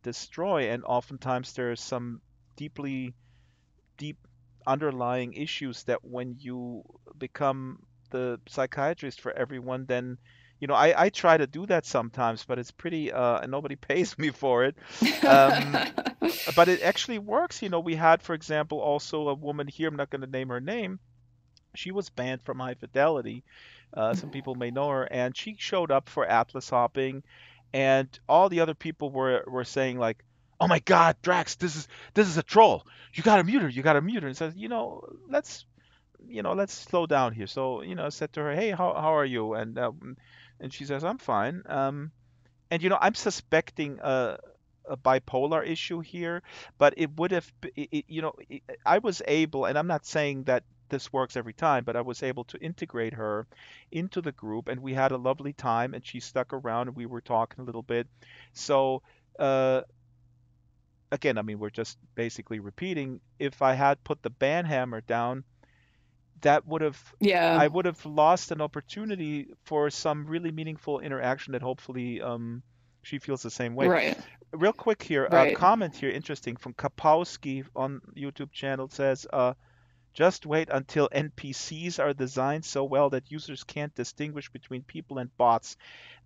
Speaker 2: destroy, and oftentimes there's some deeply deep underlying issues that when you become the psychiatrist for everyone, then I try to do that sometimes, but it's pretty and nobody pays me for it. um, but it actually works. We had, for example, also a woman here, I'm not going to name her name. She was banned from High Fidelity. Some people may know her, and she showed up for Atlas hopping, and all the other people were saying like, "Oh my God, Drax, this is a troll. You gotta mute her. You gotta mute her." And says, let's slow down here. So I said to her, "Hey, how are you?" And she says, "I'm fine." And I'm suspecting a bipolar issue here, but it would have, I was able, and I'm not saying that this works every time, but I was able to integrate her into the group, and we had a lovely time, and she stuck around, and we were talking a little bit. So, uh, again, I mean, we're just basically repeating. If I had put the banhammer down, that would have
Speaker 1: Yeah.
Speaker 2: I would have lost an opportunity for some really meaningful interaction that hopefully she feels the same way.
Speaker 1: Right.
Speaker 2: Real quick here, a
Speaker 1: Right.
Speaker 2: comment here, interesting from Kapowski on YouTube channel says, just wait until NPCs are designed so well that users can't distinguish between people and bots.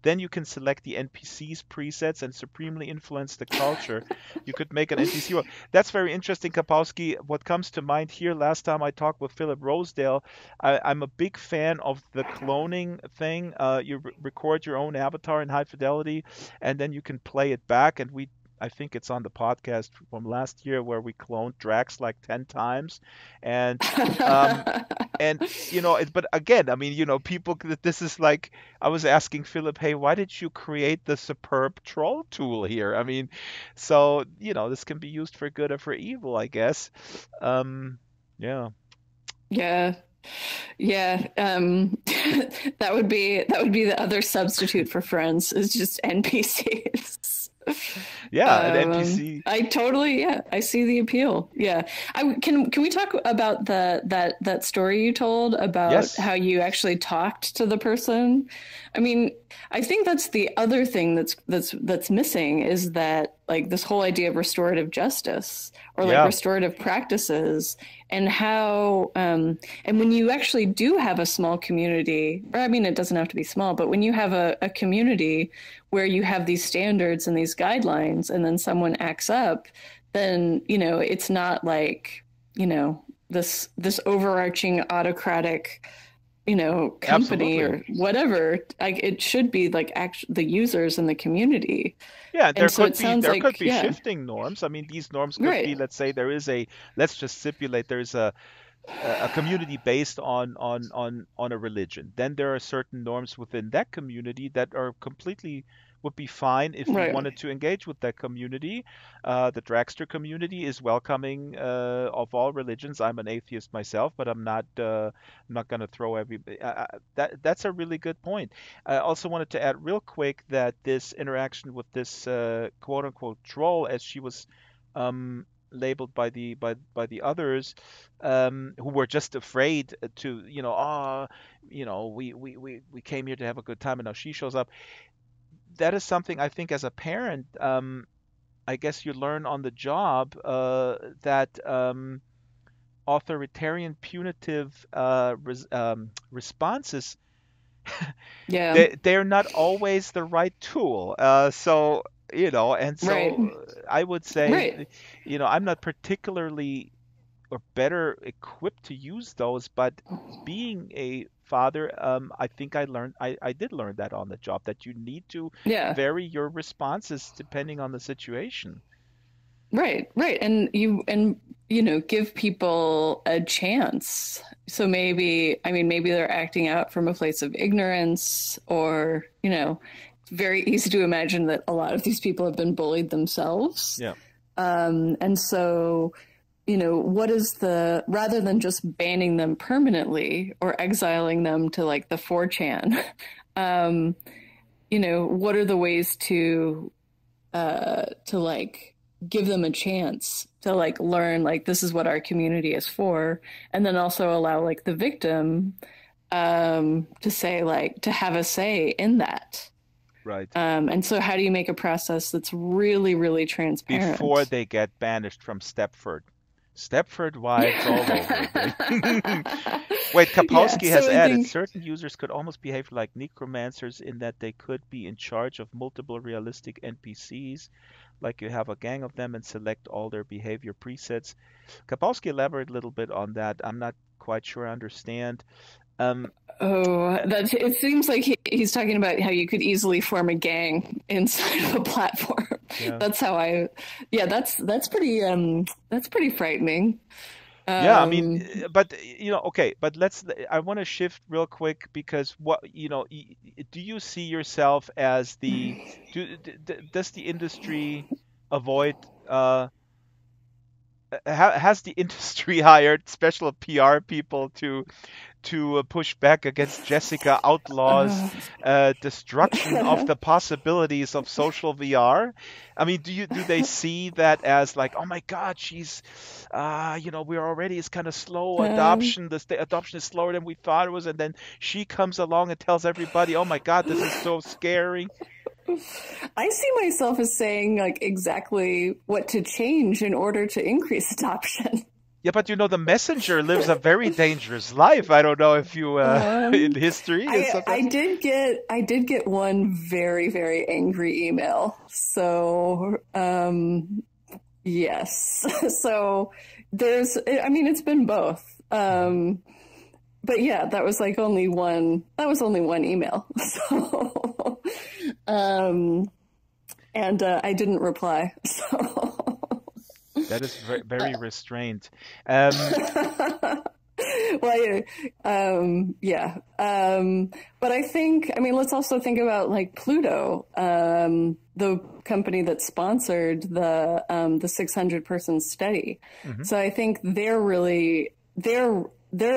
Speaker 2: Then you can select the NPC's presets and supremely influence the culture. You could make an NPC world. That's very interesting, Kapowski. What comes to mind here, last time I talked with Philip Rosedale, I'm a big fan of the cloning thing. You record your own avatar in high fidelity, and then you can play it back. And I think it's on the podcast from last year where we cloned Drax like 10 times. And um, and but again, I mean, people, this is like, I was asking Philip, hey, why did you create the superb troll tool here? I mean, so this can be used for good or for evil, I guess. um yeah.
Speaker 1: Yeah. Yeah. That would be the other substitute for friends is just NPCs.
Speaker 2: Yeah, an NPC.
Speaker 1: I totally, yeah, I see the appeal. Yeah. Can we talk about that story you told about
Speaker 2: Yes.
Speaker 1: how you actually talked to the person? I mean, I think that's the other thing that's missing is that like this whole idea of restorative justice or like
Speaker 2: Yeah.
Speaker 1: restorative practices and how and when you actually do have a small community, or I mean it doesn't have to be small, but when you have a community where you have these standards and these guidelines and then someone acts up, then it's not like this overarching autocratic company
Speaker 2: Absolutely.
Speaker 1: or whatever. Like it should be like the users and the community.
Speaker 2: Yeah,
Speaker 1: And so it sounds
Speaker 2: there could
Speaker 1: like,
Speaker 2: be
Speaker 1: yeah,
Speaker 2: shifting norms. I mean, these norms could be,
Speaker 1: right,
Speaker 2: let's say there is a let's just stipulate there's a community based on a religion. Then there are certain norms within that community that are completely would be fine if you
Speaker 1: right,
Speaker 2: wanted to engage with that community. The Dragster community is welcoming of all religions. I'm an atheist myself, but I'm not going to throw every. That's a really good point. I also wanted to add real quick that this interaction with this quote unquote troll, as she was labeled by the others, who were just afraid to, we came here to have a good time, and now she shows up. That is something I think as a parent, I guess you learn on the job that authoritarian, punitive responses,
Speaker 1: yeah,
Speaker 2: they're not always the right tool. And
Speaker 1: right,
Speaker 2: so I would say,
Speaker 1: right.
Speaker 2: I'm not particularly or better equipped to use those, but being a father, I think I did learn that on the job, that you need to
Speaker 1: Yeah.
Speaker 2: vary your responses depending on the situation.
Speaker 1: Right, right. And give people a chance. So maybe, I mean, maybe they're acting out from a place of ignorance or, it's very easy to imagine that a lot of these people have been bullied themselves.
Speaker 2: Yeah.
Speaker 1: And so, what is rather than just banning them permanently or exiling them to like the 4chan, um, what are the ways to like give them a chance to like learn like this is what our community is for, and then also allow like the victim to say like to have a say in that.
Speaker 2: Right.
Speaker 1: And so how do you make a process that's really, really
Speaker 2: Before
Speaker 1: transparent?
Speaker 2: they get banished from Stepford. Stepford wives all over again. Wait,
Speaker 1: Yeah,
Speaker 2: Kapowski has
Speaker 1: so I
Speaker 2: added
Speaker 1: think,
Speaker 2: certain users could almost behave like necromancers in that they could be in charge of multiple realistic NPCs, like you have a gang of them and select all their behavior presets. Kapowski elaborate a little bit on that. I'm not quite sure I understand. Um,
Speaker 1: oh,
Speaker 2: uh,
Speaker 1: that it seems like he's talking about how you could easily form a gang inside of a platform.
Speaker 2: yeah.
Speaker 1: That's how yeah, that's pretty frightening.
Speaker 2: Yeah, I mean,
Speaker 1: Um,
Speaker 2: but okay, but I want to shift real quick because do you see yourself as does the industry avoid, has the industry hired special PR people to push back against Jessica Outlaw's
Speaker 1: Uh,
Speaker 2: destruction of the possibilities of social VR? I mean, do they see that as like, oh my God, she's, we're already it's kind of slow
Speaker 1: um,
Speaker 2: adoption. The adoption is slower than we thought it was, and then she comes along and tells everybody, oh my God, this is so scary.
Speaker 1: I see myself as saying like exactly what to change in order to increase adoption.
Speaker 2: Yeah, but the messenger lives a very dangerous life. I don't know if you in
Speaker 1: Um,
Speaker 2: history and
Speaker 1: I
Speaker 2: stuff.
Speaker 1: I did get one very very angry email. So yes, so I mean it's been both.
Speaker 2: Mhm.
Speaker 1: But yeah, that was like only one. That was only one email. So um, and I didn't reply. So.
Speaker 2: That is very restrained. Um,
Speaker 1: Well, yeah. But I think, I mean, let's also think about like Pluto, the company that sponsored the 600 person study.
Speaker 2: mhm,
Speaker 1: So I think they're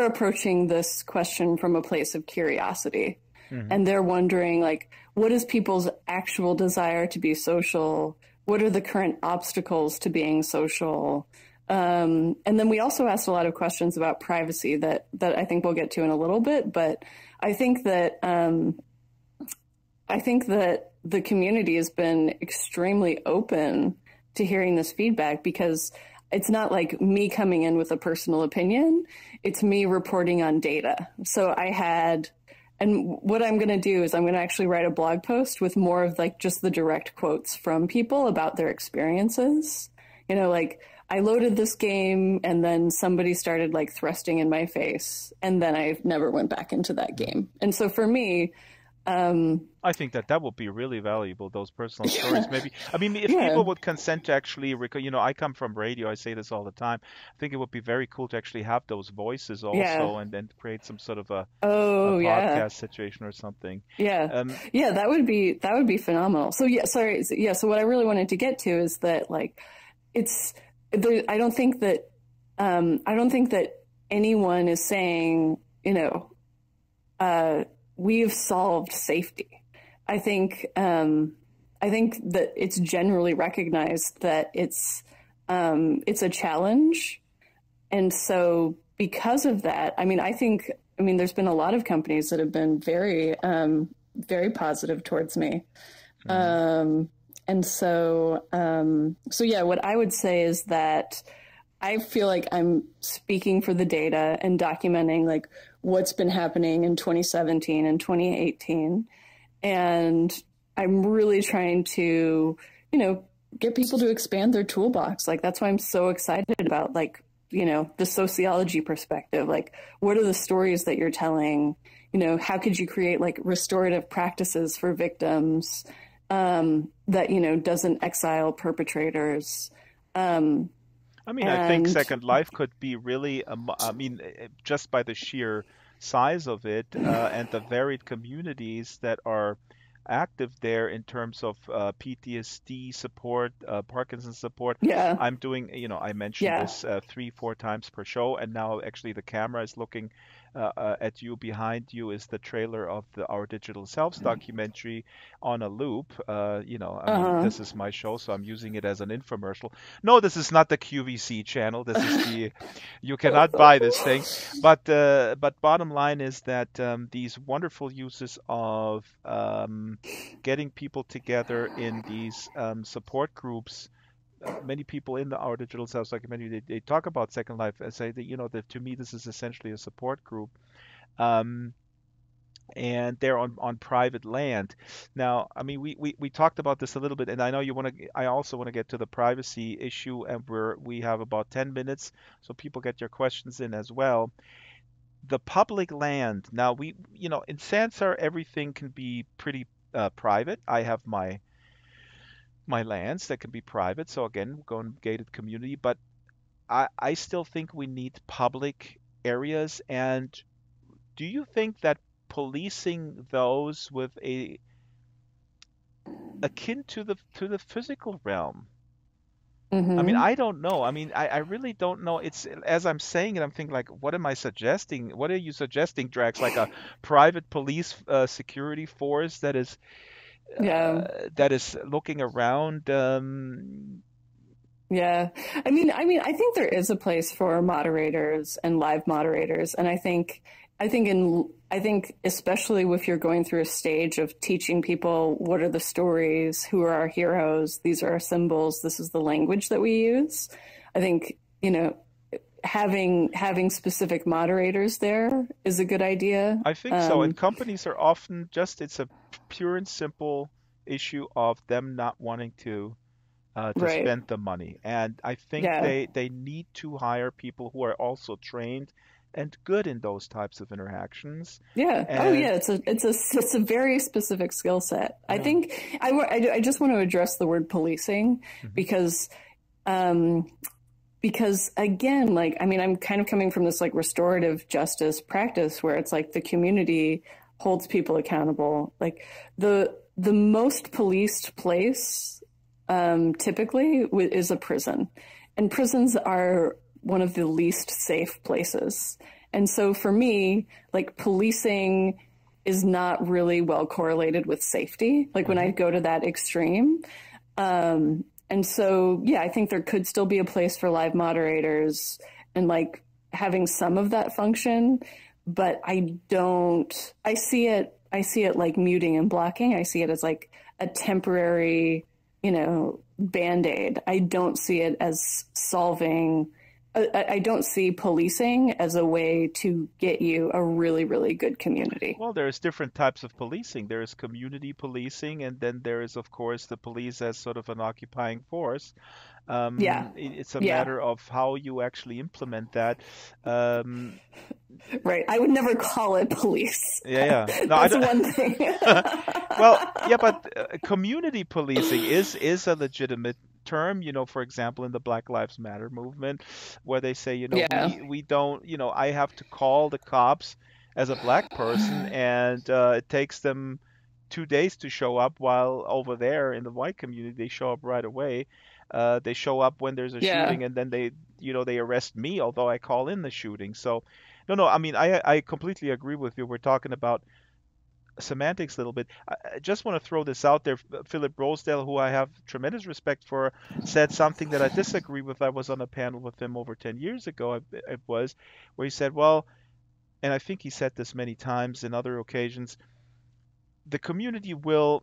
Speaker 1: approaching this question from a place of curiosity,
Speaker 2: mhm,
Speaker 1: and they're wondering like, what is people's actual desire to be social? What are the current obstacles to being social? And then we also asked a lot of questions about privacy that I think we'll get to in a little bit. But I think that the community has been extremely open to hearing this feedback because it's not like me coming in with a personal opinion. It's me reporting on data. So I had, and what I'm going to do is I'm going to actually write a blog post with more of like just the direct quotes from people about their experiences. Like I loaded this game and then somebody started like thrusting in my face and then I never went back into that
Speaker 2: mhm.
Speaker 1: game. And so for me,
Speaker 2: I think that would be really valuable, those personal stories.
Speaker 1: yeah,
Speaker 2: Maybe, I mean, if
Speaker 1: yeah,
Speaker 2: people would consent to actually record, I come from radio, I say this all the time. I think it would be very cool to actually have those voices
Speaker 1: yeah.
Speaker 2: also and then create some sort of a
Speaker 1: Oh, yeah.
Speaker 2: podcast situation or something.
Speaker 1: Yeah.
Speaker 2: Um,
Speaker 1: Yeah, that would be phenomenal. So yeah, sorry. Yeah, so what I really wanted to get to is that like it's I don't think that anyone is saying, we've solved safety. I think I think that it's generally recognized that it's a challenge, and so because of that, I mean there's been a lot of companies that have been very very positive towards me.
Speaker 2: mhm,
Speaker 1: So yeah, what I would say is that I feel like I'm speaking for the data and documenting like what's been happening in 2017 and 2018. And I'm really trying to, get people to expand their toolbox. Like that's why I'm so excited about like, the sociology perspective. Like what are the stories that you're telling? How could you create like restorative practices for victims that, doesn't exile perpetrators? Um,
Speaker 2: I mean, I think
Speaker 1: and
Speaker 2: Second Life could be really, I mean, just by the sheer size of it and the varied communities that are active there in terms of PTSD support, Parkinson's support.
Speaker 1: yeah,
Speaker 2: I'm doing, I mentioned
Speaker 1: yeah.
Speaker 2: this 3, 4 times per show, and now actually the camera is looking at you. Behind you is the trailer of Our Digital Selves documentary on a loop. I mean,
Speaker 1: Uh-huh.
Speaker 2: this is my show, so I'm using it as an infomercial. No, this is not the QVC channel. This is you cannot buy this thing. But bottom line is that these wonderful uses of getting people together in these support groups. Many people in Our Digital Selves documentary, they talk about Second Life and say that, that to me, this is essentially a support group. Um, and they're on private land. Now, I mean, we talked about this a little bit, and I know I also want to get to the privacy issue, and we have about 10 minutes, so people get your questions in as well. The public land. Now, in Sansar, everything can be pretty private. I have my lands that can be private, so again, going gated community, but I still think we need public areas. And do you think that policing those with akin to the physical realm I mean,
Speaker 1: Hmm.
Speaker 2: I don't know. I mean, I really don't know. It's as I'm saying it, I'm thinking like, what am I suggesting? What are you suggesting, Drax? Like a private police security force
Speaker 1: Yeah.
Speaker 2: that is looking around.
Speaker 1: Yeah. I think there is a place for moderators and live moderators. And I think especially if you're going through a stage of teaching people what are the stories, who are our heroes, these are our symbols, this is the language that we use. I think, having specific moderators there is a good idea.
Speaker 2: I think so. And companies are often just it's a pure and simple issue of them not wanting to
Speaker 1: Right.
Speaker 2: spend the money. And I think
Speaker 1: Yeah.
Speaker 2: they need to hire people who are also trained and good in those types of interactions.
Speaker 1: Yeah. Oh,
Speaker 2: And
Speaker 1: yeah. It's a very specific skill set. I
Speaker 2: yeah.
Speaker 1: think I just want to address the word policing
Speaker 2: Hmm.
Speaker 1: because um, again, like I'm kind of coming from this like restorative justice practice where it's like the community holds people accountable. Like the most policed place typically is a prison, and prisons are one of the least safe places. And so for me, like policing is not really well correlated with safety. Like when I
Speaker 2: Hmm.
Speaker 1: go to that extreme, and so, yeah, I think there could still be a place for live moderators and like having some of that function, but I see it like muting and blocking. I see it as like a temporary, band-aid. I don't see it as solving, I don't see policing as a way to get you a really, really good community.
Speaker 2: Well, there's different types of policing. There is community policing, and then there is, of course, the police as sort of an occupying force.
Speaker 1: Yeah.
Speaker 2: It's a
Speaker 1: Yeah.
Speaker 2: matter of how you actually implement that. Um,
Speaker 1: Right. I would never call it police.
Speaker 2: yeah, yeah. No, I
Speaker 1: That's
Speaker 2: don't.
Speaker 1: one thing.
Speaker 2: Well, yeah, but community policing is a legitimate term, for example, in the Black Lives Matter movement, where they say,
Speaker 1: Yeah.
Speaker 2: we don't, I have to call the cops as a black person, and it takes them 2 days to show up, while over there in the white community, they show up right away. They show up when there's a
Speaker 1: Yeah.
Speaker 2: shooting, and then they arrest me, although I call in the shooting. So, no, I mean, I completely agree with you. We're talking about semantics a little bit. I just want to throw this out there. Philip Rosedale, who I have tremendous respect for, said something that I disagree with. I was on a panel with him over 10 years ago, it was, where he said, well, and I think he said this many times in other occasions, the community will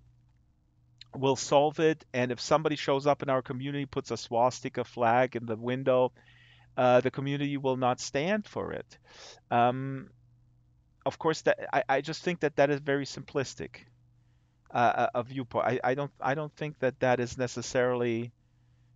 Speaker 2: solve it, and if somebody shows up in our community, puts a swastika flag in the window, the community will not stand for it. Um, of course, that I just think that is very simplistic. A viewpoint. I don't think that that is necessarily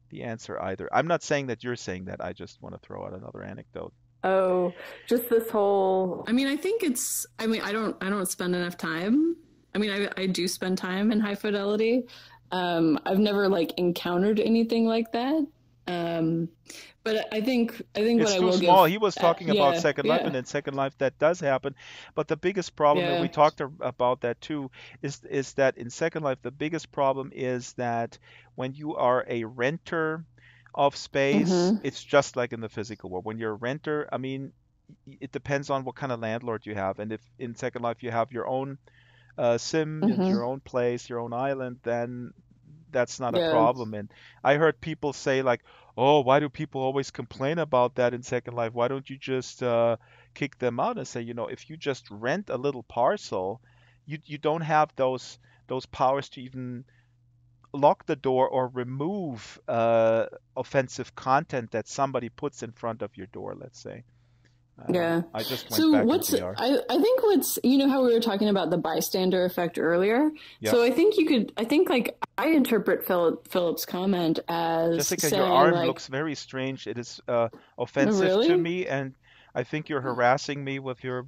Speaker 2: the answer either. I'm not saying that you're saying that. I just want to throw out another anecdote.
Speaker 1: Oh, just this whole. I don't spend enough time. I do spend time in high fidelity. I've never like encountered anything like that. Um, but I think what
Speaker 2: It's
Speaker 1: I
Speaker 2: too
Speaker 1: will
Speaker 2: small.
Speaker 1: give,
Speaker 2: He was talking about
Speaker 1: yeah,
Speaker 2: Second Life,
Speaker 1: yeah,
Speaker 2: and in Second Life that does happen. But the biggest problem, and
Speaker 1: yeah,
Speaker 2: we talked about that too, is that in Second Life the biggest problem is that when you are a renter of space,
Speaker 1: mm-hmm,
Speaker 2: it's just like in the physical world. When you're a renter, I mean, it depends on what kind of landlord you have. And if in Second Life you have your own sim and
Speaker 1: mm-hmm,
Speaker 2: your own place, your own island, then that's not a
Speaker 1: yeah,
Speaker 2: problem. And I heard people say like, "Oh, why do people always complain about that in Second Life? Why don't you just kick them out?" And say, if you just rent a little parcel, you don't have those powers to even lock the door or remove offensive content that somebody puts in front of your door, let's say.
Speaker 1: yeah.
Speaker 2: I just went
Speaker 1: So
Speaker 2: back in
Speaker 1: what's
Speaker 2: VR.
Speaker 1: I think what's how we were talking about the bystander effect earlier.
Speaker 2: Yeah.
Speaker 1: So I think like I interpret Philip's comment as
Speaker 2: Jessica, your
Speaker 1: saying
Speaker 2: arm
Speaker 1: like,
Speaker 2: looks very strange. It is
Speaker 1: "Oh,
Speaker 2: offensive to
Speaker 1: really?
Speaker 2: me, and I think you're harassing me with your.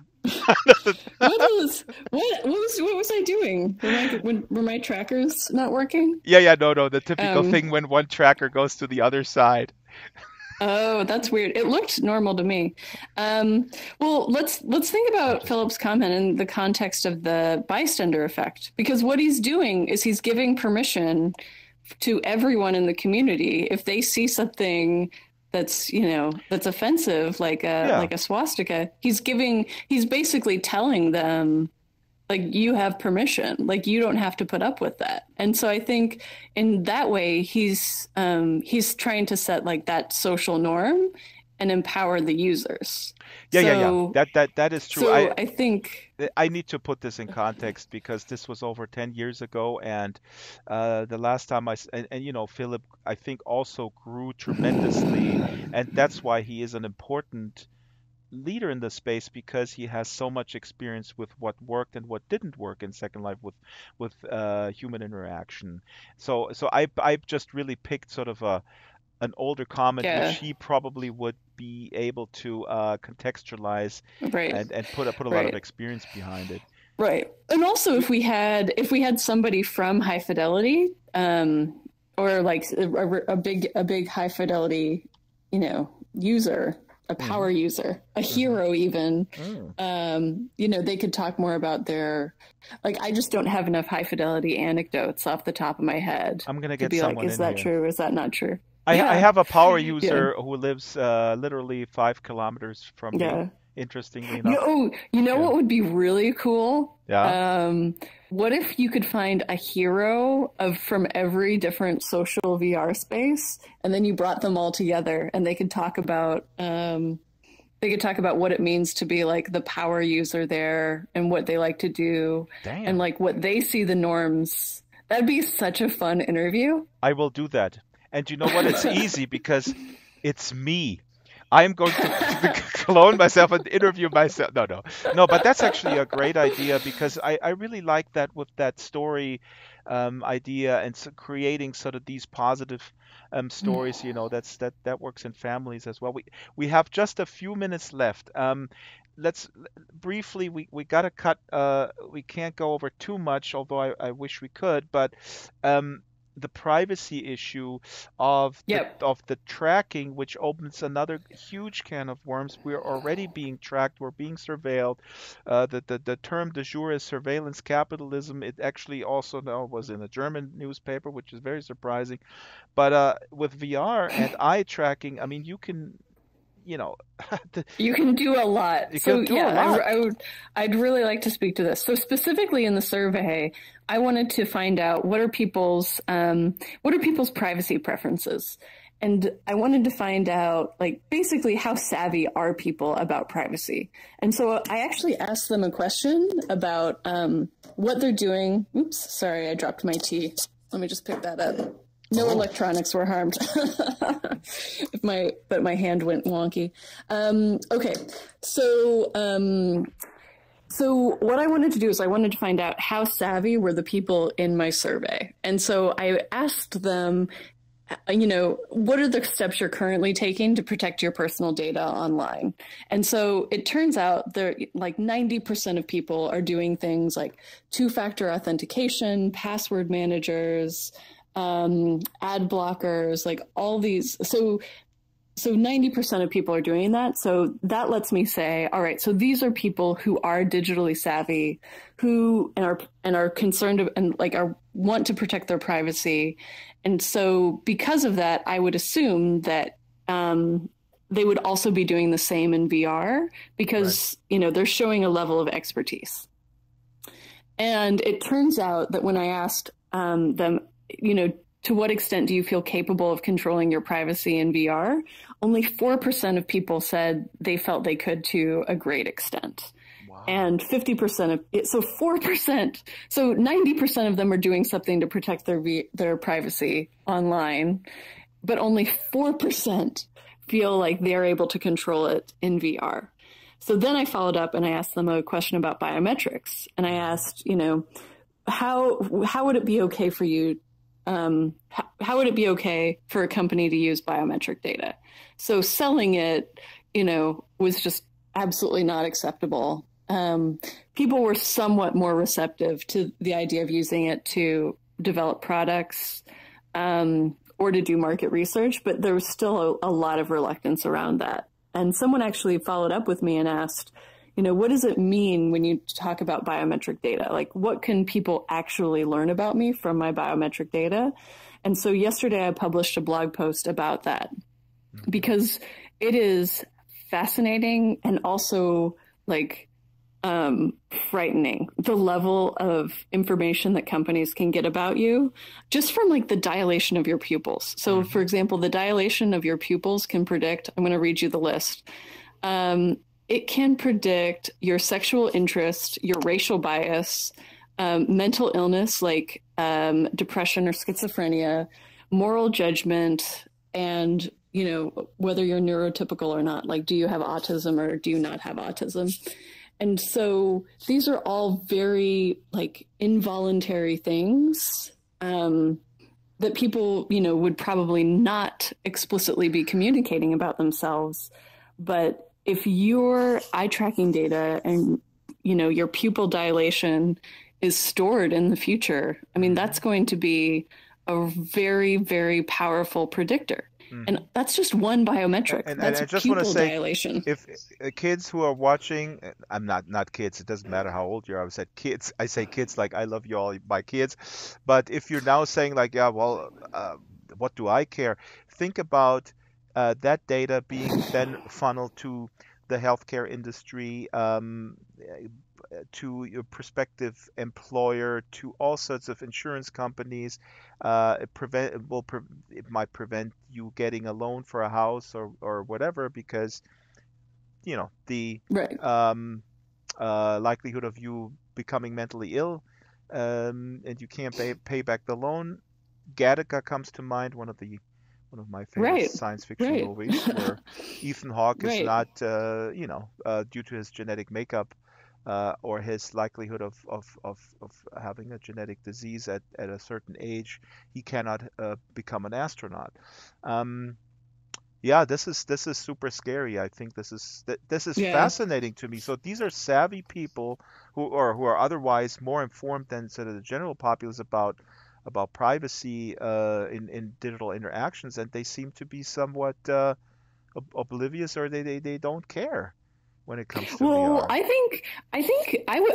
Speaker 1: What was I doing? Were my trackers not working?
Speaker 2: Yeah, yeah, no, the typical
Speaker 1: Um,
Speaker 2: thing when one tracker goes to the other side.
Speaker 1: oh, that's weird. It looked normal to me. Well, let's think
Speaker 2: I'm
Speaker 1: about
Speaker 2: just kidding.
Speaker 1: Philip's comment in the context of the bystander effect, because what he's doing is he's giving permission to everyone in the community. If they see something that's, that's offensive,
Speaker 2: Yeah.
Speaker 1: like a swastika, he's basically telling them, like, you have permission, like you don't have to put up with that. And so I think in that way he's trying to set like that social norm and empower the users.
Speaker 2: Yeah, yeah, yeah.
Speaker 1: So
Speaker 2: That is true.
Speaker 1: so I think
Speaker 2: I need to put this in context because this was over 10 years ago, and the last time and Philip, I think, also grew tremendously, and that's why he is an important leader in the space because he has so much experience with what worked and what didn't work in Second Life with human interaction. So I just really picked sort of an older comment which
Speaker 1: yeah,
Speaker 2: he probably would be able to contextualize
Speaker 1: right,
Speaker 2: and put a lot of
Speaker 1: right.
Speaker 2: experience behind it.
Speaker 1: Right. And also
Speaker 2: We,
Speaker 1: if we had somebody from High Fidelity, or like a big High Fidelity, user, a
Speaker 2: hmm
Speaker 1: power user, a
Speaker 2: hmm
Speaker 1: hero even,
Speaker 2: mm.
Speaker 1: they could talk more about their, like, I just don't have enough High Fidelity anecdotes off the top of my head
Speaker 2: I'm gonna
Speaker 1: to
Speaker 2: get
Speaker 1: be like,
Speaker 2: someone
Speaker 1: is
Speaker 2: in
Speaker 1: that
Speaker 2: here.
Speaker 1: true? Is that not true?
Speaker 2: I
Speaker 1: Yeah.
Speaker 2: have a power
Speaker 1: Yeah.
Speaker 2: user who lives literally 5 kilometers from me,
Speaker 1: Yeah.
Speaker 2: interestingly enough.
Speaker 1: You know
Speaker 2: Yeah.
Speaker 1: what would be really cool?
Speaker 2: Yeah.
Speaker 1: What if you could find a hero from every different social VR space, and then you brought them all together, and they could talk about what it means to be like the power user there, and what they like to do, and
Speaker 2: Damn.
Speaker 1: like what they see the norms. That'd be such a fun interview.
Speaker 2: I will do that. And you know what? It's easy because it's me. I'm going to clone myself and interview myself. No, no, no. But that's actually a great idea because I really like that with that story idea and so creating sort of these positive stories. That works in families as well. We have just a few minutes left. Let's briefly. We got to cut. We can't go over too much, although I wish we could. But um, the privacy issue
Speaker 1: Yep.
Speaker 2: of the tracking, which opens another huge can of worms. We're already being tracked. We're being surveilled. The term du jour is surveillance capitalism. It actually also now was in a German newspaper, which is very surprising. But with VR and eye tracking, I mean, you can, you know,
Speaker 1: You can do a lot.
Speaker 2: you
Speaker 1: So
Speaker 2: can do a
Speaker 1: yeah,
Speaker 2: lot.
Speaker 1: I'd really like to speak to this. So specifically in the survey, I wanted to find out what are people's privacy preferences, and I wanted to find out, like, basically how savvy are people about privacy. And so I actually asked them a question about what they're doing. Oops, sorry, I dropped my tea. Let me just pick that up. No
Speaker 2: Oh,
Speaker 1: electronics were harmed. But my hand went wonky. Okay, so so what I wanted to do is I wanted to find out how savvy were the people in my survey, and so I asked them, what are the steps you're currently taking to protect your personal data online? And so it turns out there, like 90% of people are doing things like two-factor authentication, password managers, ad blockers, like all these. So 90% of people are doing that. So that lets me say, all right, so these are people who are digitally savvy, who and are concerned and like want to protect their privacy. And so because of that, I would assume that they would also be doing the same in VR
Speaker 2: right.
Speaker 1: because, they're showing a level of expertise. And it turns out that when I asked them, to what extent do you feel capable of controlling your privacy in VR? Only 4% of people said they felt they could to a great extent.
Speaker 2: Wow.
Speaker 1: And 50% of it, so 4%, so 90% of them are doing something to protect their privacy online, but only 4% feel like they're able to control it in VR. So then I followed up and I asked them a question about biometrics. And I
Speaker 2: hmm
Speaker 1: asked, how would it be okay for you? How would it be okay for a company to use biometric data? So selling it, was just absolutely not acceptable. People were somewhat more receptive to the idea of using it to develop products, or to do market research, but there was still a lot of reluctance around that. And someone actually followed up with me and asked, what does it mean when you talk about biometric data? Like, what can people actually learn about me from my biometric data? And so yesterday I published a blog post about that
Speaker 2: Mm-hmm.
Speaker 1: because it is fascinating and also like frightening, the level of information that companies can get about you just from like the dilation of your pupils. So,
Speaker 2: Mm-hmm.
Speaker 1: for example, the dilation of your pupils can predict, I'm going to read you the list. It can predict your sexual interest, your racial bias, mental illness like depression or schizophrenia, moral judgment, and whether you're neurotypical or not. Like, do you have autism or do you not have autism? And so these are all very like involuntary things that people, would probably not explicitly be communicating about themselves. But if your eye tracking data and, your pupil dilation is stored in the future, I mean,
Speaker 2: Mm-hmm.
Speaker 1: that's going to be a very, very powerful predictor.
Speaker 2: Mm-hmm.
Speaker 1: And that's just one biometric.
Speaker 2: And
Speaker 1: That's
Speaker 2: I just want to
Speaker 1: pupil
Speaker 2: say,
Speaker 1: dilation.
Speaker 2: if kids who are watching, I'm not kids. It doesn't matter how old you are. I said kids. I say kids like I love you all, my kids. But if you're now saying like, yeah, well, what do I care? Think about that data being then funneled to the healthcare industry, to your prospective employer, to all sorts of insurance companies. It might prevent you getting a loan for a house or whatever because the
Speaker 1: Right.
Speaker 2: um, likelihood of you becoming mentally ill, and you can't pay back the loan. Gattaca comes to mind, one of my favorite
Speaker 1: Right.
Speaker 2: science fiction
Speaker 1: Right.
Speaker 2: movies, where Ethan Hawke is
Speaker 1: Right.
Speaker 2: not, due to his genetic makeup, or his likelihood of having a genetic disease at a certain age, he cannot become an astronaut. Um, yeah, this is super scary. I think this is
Speaker 1: Yeah.
Speaker 2: fascinating to me. So these are savvy people who are otherwise more informed than sort of the general populace about privacy in digital interactions, and they seem to be somewhat oblivious, or they don't care when it comes to
Speaker 1: Well,
Speaker 2: VR.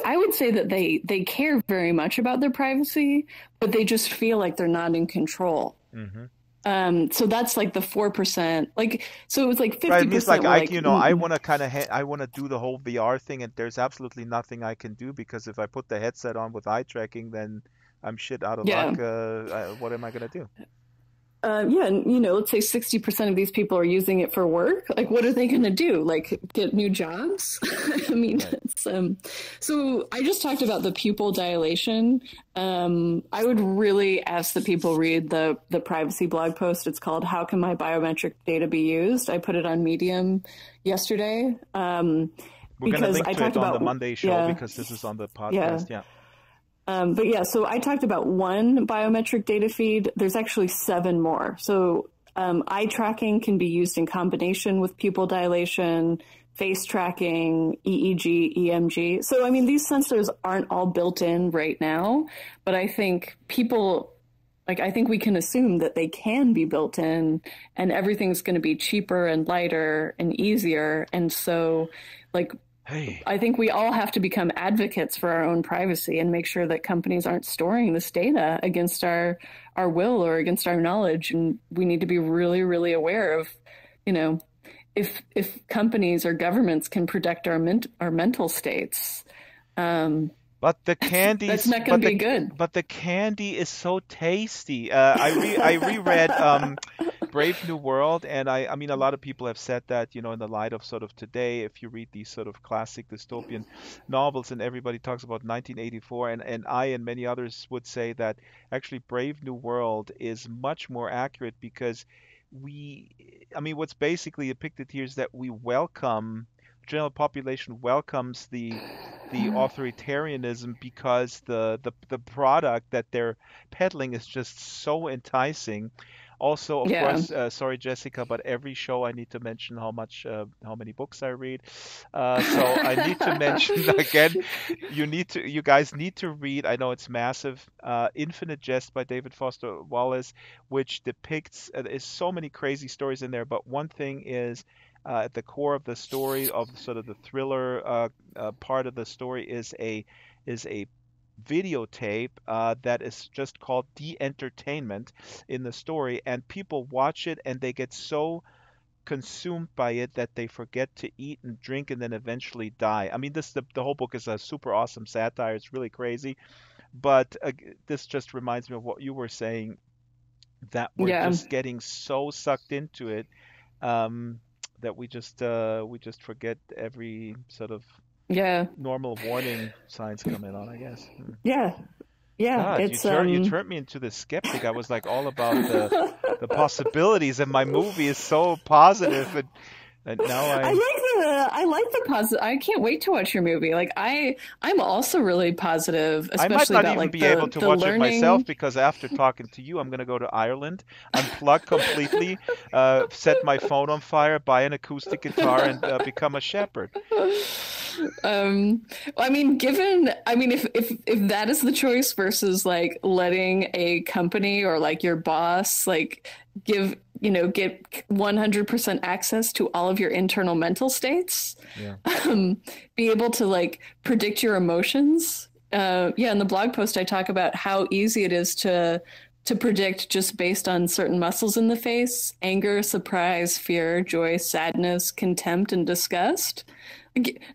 Speaker 1: I would say that they care very much about their privacy, but they just feel like they're not in control.
Speaker 2: Hmm.
Speaker 1: So that's like the 4%. Like, so it was like
Speaker 2: Right, it means
Speaker 1: 50%
Speaker 2: like
Speaker 1: were like,
Speaker 2: I want to I want to do the whole VR thing, and there's absolutely nothing I can do because if I put the headset on with eye tracking, then I'm shit out of
Speaker 1: yeah.
Speaker 2: luck. What am I gonna do?
Speaker 1: Yeah, and let's say 60% of these people are using it for work. Like, what are they going to do? Like, get new jobs? I mean,
Speaker 2: Right.
Speaker 1: so I just talked about the pupil dilation. I would really ask that people read the privacy blog post. It's called "How Can My Biometric Data Be Used?" I put it on Medium yesterday
Speaker 2: We're gonna
Speaker 1: because
Speaker 2: link
Speaker 1: I
Speaker 2: to it
Speaker 1: talked
Speaker 2: on the
Speaker 1: about
Speaker 2: Monday show
Speaker 1: yeah,
Speaker 2: because this is on the
Speaker 1: yeah.
Speaker 2: podcast. Yeah.
Speaker 1: But yeah, so I talked about one biometric data feed. There's actually 7 more. So eye tracking can be used in combination with pupil dilation, face tracking, EEG, EMG. So, I mean, these sensors aren't all built in right now, but I think I think we can assume that they can be built in and everything's going to be cheaper and lighter and easier. And so, like,
Speaker 2: Hey.
Speaker 1: I think we all have to become advocates for our own privacy and make sure that companies aren't storing this data against our will or against our knowledge. And we need to be really, really aware of, you know, if companies or governments can protect our mental states,
Speaker 2: But the
Speaker 1: that's
Speaker 2: candies,
Speaker 1: not going to be good.
Speaker 2: but the candy is so tasty. I reread Brave New World, and I mean a lot of people have said that in the light of sort of today, if you read these sort of classic dystopian novels, and everybody talks about 1984, and I and many others would say that actually Brave New World is much more accurate because I mean what's basically depicted here is that we welcome general population welcomes the authoritarianism because the product that they're peddling is just so enticing. Also, of
Speaker 1: Yeah.
Speaker 2: course, sorry Jessica, but every show I need to mention how many books I read. So I need to mention again, you guys need to read. I know it's massive. Infinite Jest by David Foster Wallace, which depicts there's so many crazy stories in there, but one thing is at the core of the story of sort of the thriller part of the story is a videotape that is just called de-entertainment in the story, and people watch it and they get so consumed by it that they forget to eat and drink and then eventually die. I mean, the whole book is a super awesome satire. It's really crazy, but this just reminds me of what you were saying, that we're
Speaker 1: Yeah.
Speaker 2: just getting so sucked into it, um, that we just forget every sort of
Speaker 1: Yeah.
Speaker 2: normal warning signs coming on, I guess.
Speaker 1: Yeah. Yeah.
Speaker 2: God,
Speaker 1: It's
Speaker 2: you turned me into the skeptic. I was like all about the possibilities, and my movie is so positive, and now
Speaker 1: I like the positive. I can't wait to watch your movie. Like I'm also really positive,
Speaker 2: I might
Speaker 1: especially
Speaker 2: not
Speaker 1: about
Speaker 2: even
Speaker 1: like
Speaker 2: be able to
Speaker 1: the
Speaker 2: watch it myself
Speaker 1: learning.
Speaker 2: because after talking to you, I'm gonna go to Ireland, unplug completely, set my phone on fire, buy an acoustic guitar, and become a shepherd.
Speaker 1: Um, I mean, if that is the choice versus like letting a company or like your boss like get 100% access to all of your internal mental states,
Speaker 2: Yeah.
Speaker 1: um, be able to like predict your emotions. Yeah, in the blog post, I talk about how easy it is to predict just based on certain muscles in the face: anger, surprise, fear, joy, sadness, contempt, and disgust.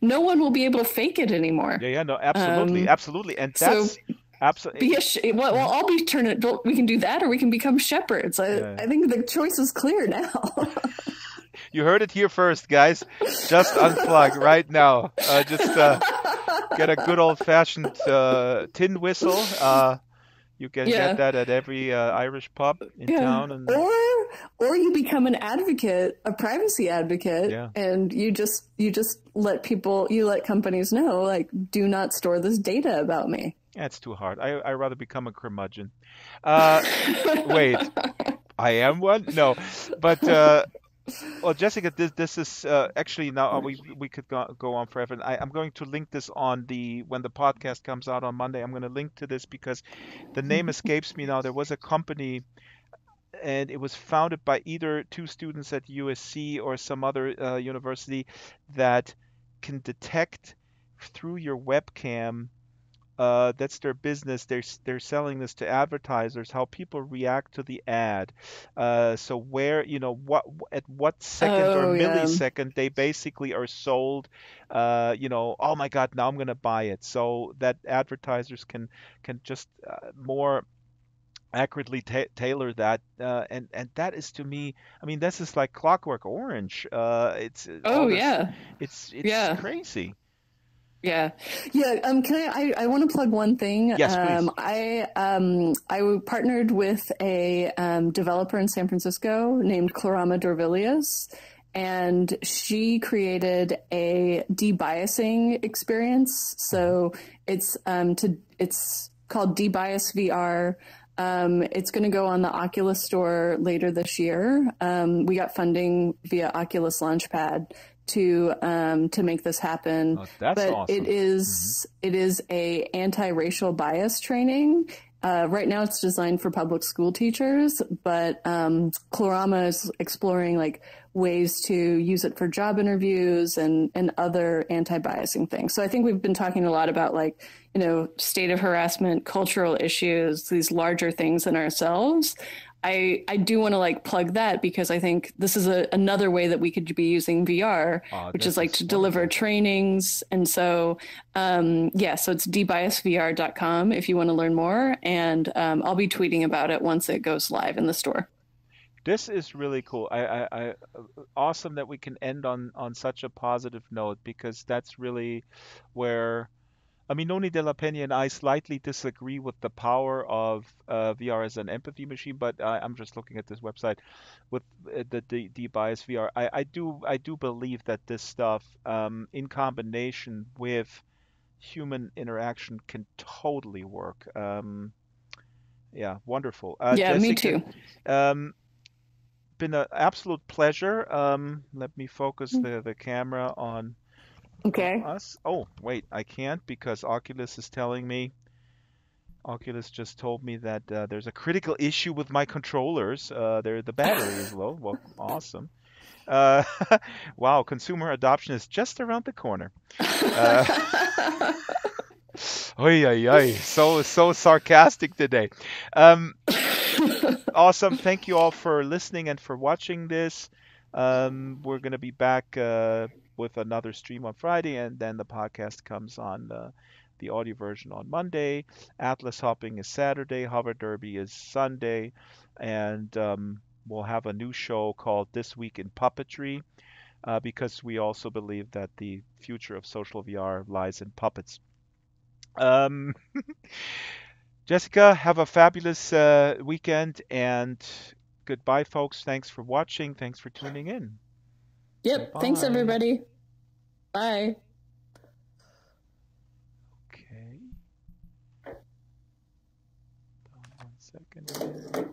Speaker 1: No one will be able to fake it anymore.
Speaker 2: Yeah, yeah, no, absolutely,
Speaker 1: Um,
Speaker 2: absolutely, and
Speaker 1: so
Speaker 2: that's absolutely.
Speaker 1: well, I'll be turning. We can do that, or we can become shepherds.
Speaker 2: Yeah.
Speaker 1: I think the choice is clear now.
Speaker 2: You heard it here first, guys. Just unplug right now. Just get a good old-fashioned tin whistle. You can get
Speaker 1: Yeah,
Speaker 2: that at every Irish pub in
Speaker 1: yeah.
Speaker 2: town, and
Speaker 1: Or you become an advocate, a privacy advocate,
Speaker 2: yeah,
Speaker 1: and you just let companies know, like, do not store this data about me.
Speaker 2: yeah, it's too hard. I rather become a curmudgeon. Uh, wait, I am one? No, but well, Jessica, this is actually now we could go on forever. And I'm going to link this on the when the podcast comes out on Monday. I'm going to link to this because the name escapes me now. There was a company, and it was founded by either two students at USC or some other university, that can detect through your webcam. That's their business. They're selling this to advertisers, how people react to the ad. So where, what at what second or
Speaker 1: Oh yeah.
Speaker 2: millisecond they basically are sold, oh my God, now I'm gonna buy it. So that advertisers can just more accurately tailor that, and that is, to me, I mean, this is like Clockwork Orange. It's all
Speaker 1: Oh
Speaker 2: this,
Speaker 1: yeah.
Speaker 2: it's
Speaker 1: Yeah.
Speaker 2: crazy.
Speaker 1: Yeah. Yeah. I want to plug one thing.
Speaker 2: Yes, please.
Speaker 1: I partnered with a developer in San Francisco named Clarama Dorvilius, and she created a debiasing experience.
Speaker 2: Mhm.
Speaker 1: So it's called Debias VR. It's going to go on the Oculus store later this year. We got funding via Oculus Launchpad to make this happen.
Speaker 2: Oh, that's
Speaker 1: But
Speaker 2: awesome. Hmm.
Speaker 1: it is a anti-racial bias training. Right now, it's designed for public school teachers, but Clorama is exploring like ways to use it for job interviews and other anti-biasing things. So I think we've been talking a lot about like, state of harassment, cultural issues, these larger things in ourselves. I do want to like plug that because I think this is another way that we could be using VR, which is
Speaker 2: This
Speaker 1: like
Speaker 2: is
Speaker 1: to deliver
Speaker 2: wonderful.
Speaker 1: trainings. And so, yeah, so it's debiasvr.com if you want to learn more. And I'll be tweeting about it once it goes live in the store.
Speaker 2: This is really cool. Awesome that we can end on such a positive note, because that's really where, I mean, Noni de la Peña and I slightly disagree with the power of VR as an empathy machine, but I'm just looking at this website with the bias VR. I do believe that this stuff, in combination with human interaction, can totally work. Yeah, wonderful.
Speaker 1: Yeah, me
Speaker 2: Jessica,
Speaker 1: too.
Speaker 2: um, been an absolute pleasure. Let me focus the camera on
Speaker 1: Okay.
Speaker 2: us. Oh, wait, I can't because Oculus is telling me. Oculus just told me that there's a critical issue with my controllers. The battery is low. Well, awesome. Uh, wow, consumer adoption is just around the corner. Uh, Oy, oy, oy. So sarcastic today. Um, awesome. Thank you all for listening and for watching this. We're going to be back with another stream on Friday, and then the podcast comes on the audio version on Monday. Atlas hopping is Saturday. Hover Derby is Sunday. And we'll have a new show called This Week in Puppetry because we also believe that the future of social VR lies in puppets. Um, Jessica, have a fabulous weekend and goodbye, folks. Thanks for watching. Thanks for tuning in.
Speaker 1: Yep.
Speaker 2: Bye-bye.
Speaker 1: Thanks, everybody. Bye.
Speaker 2: Okay. Hold on 1 second here.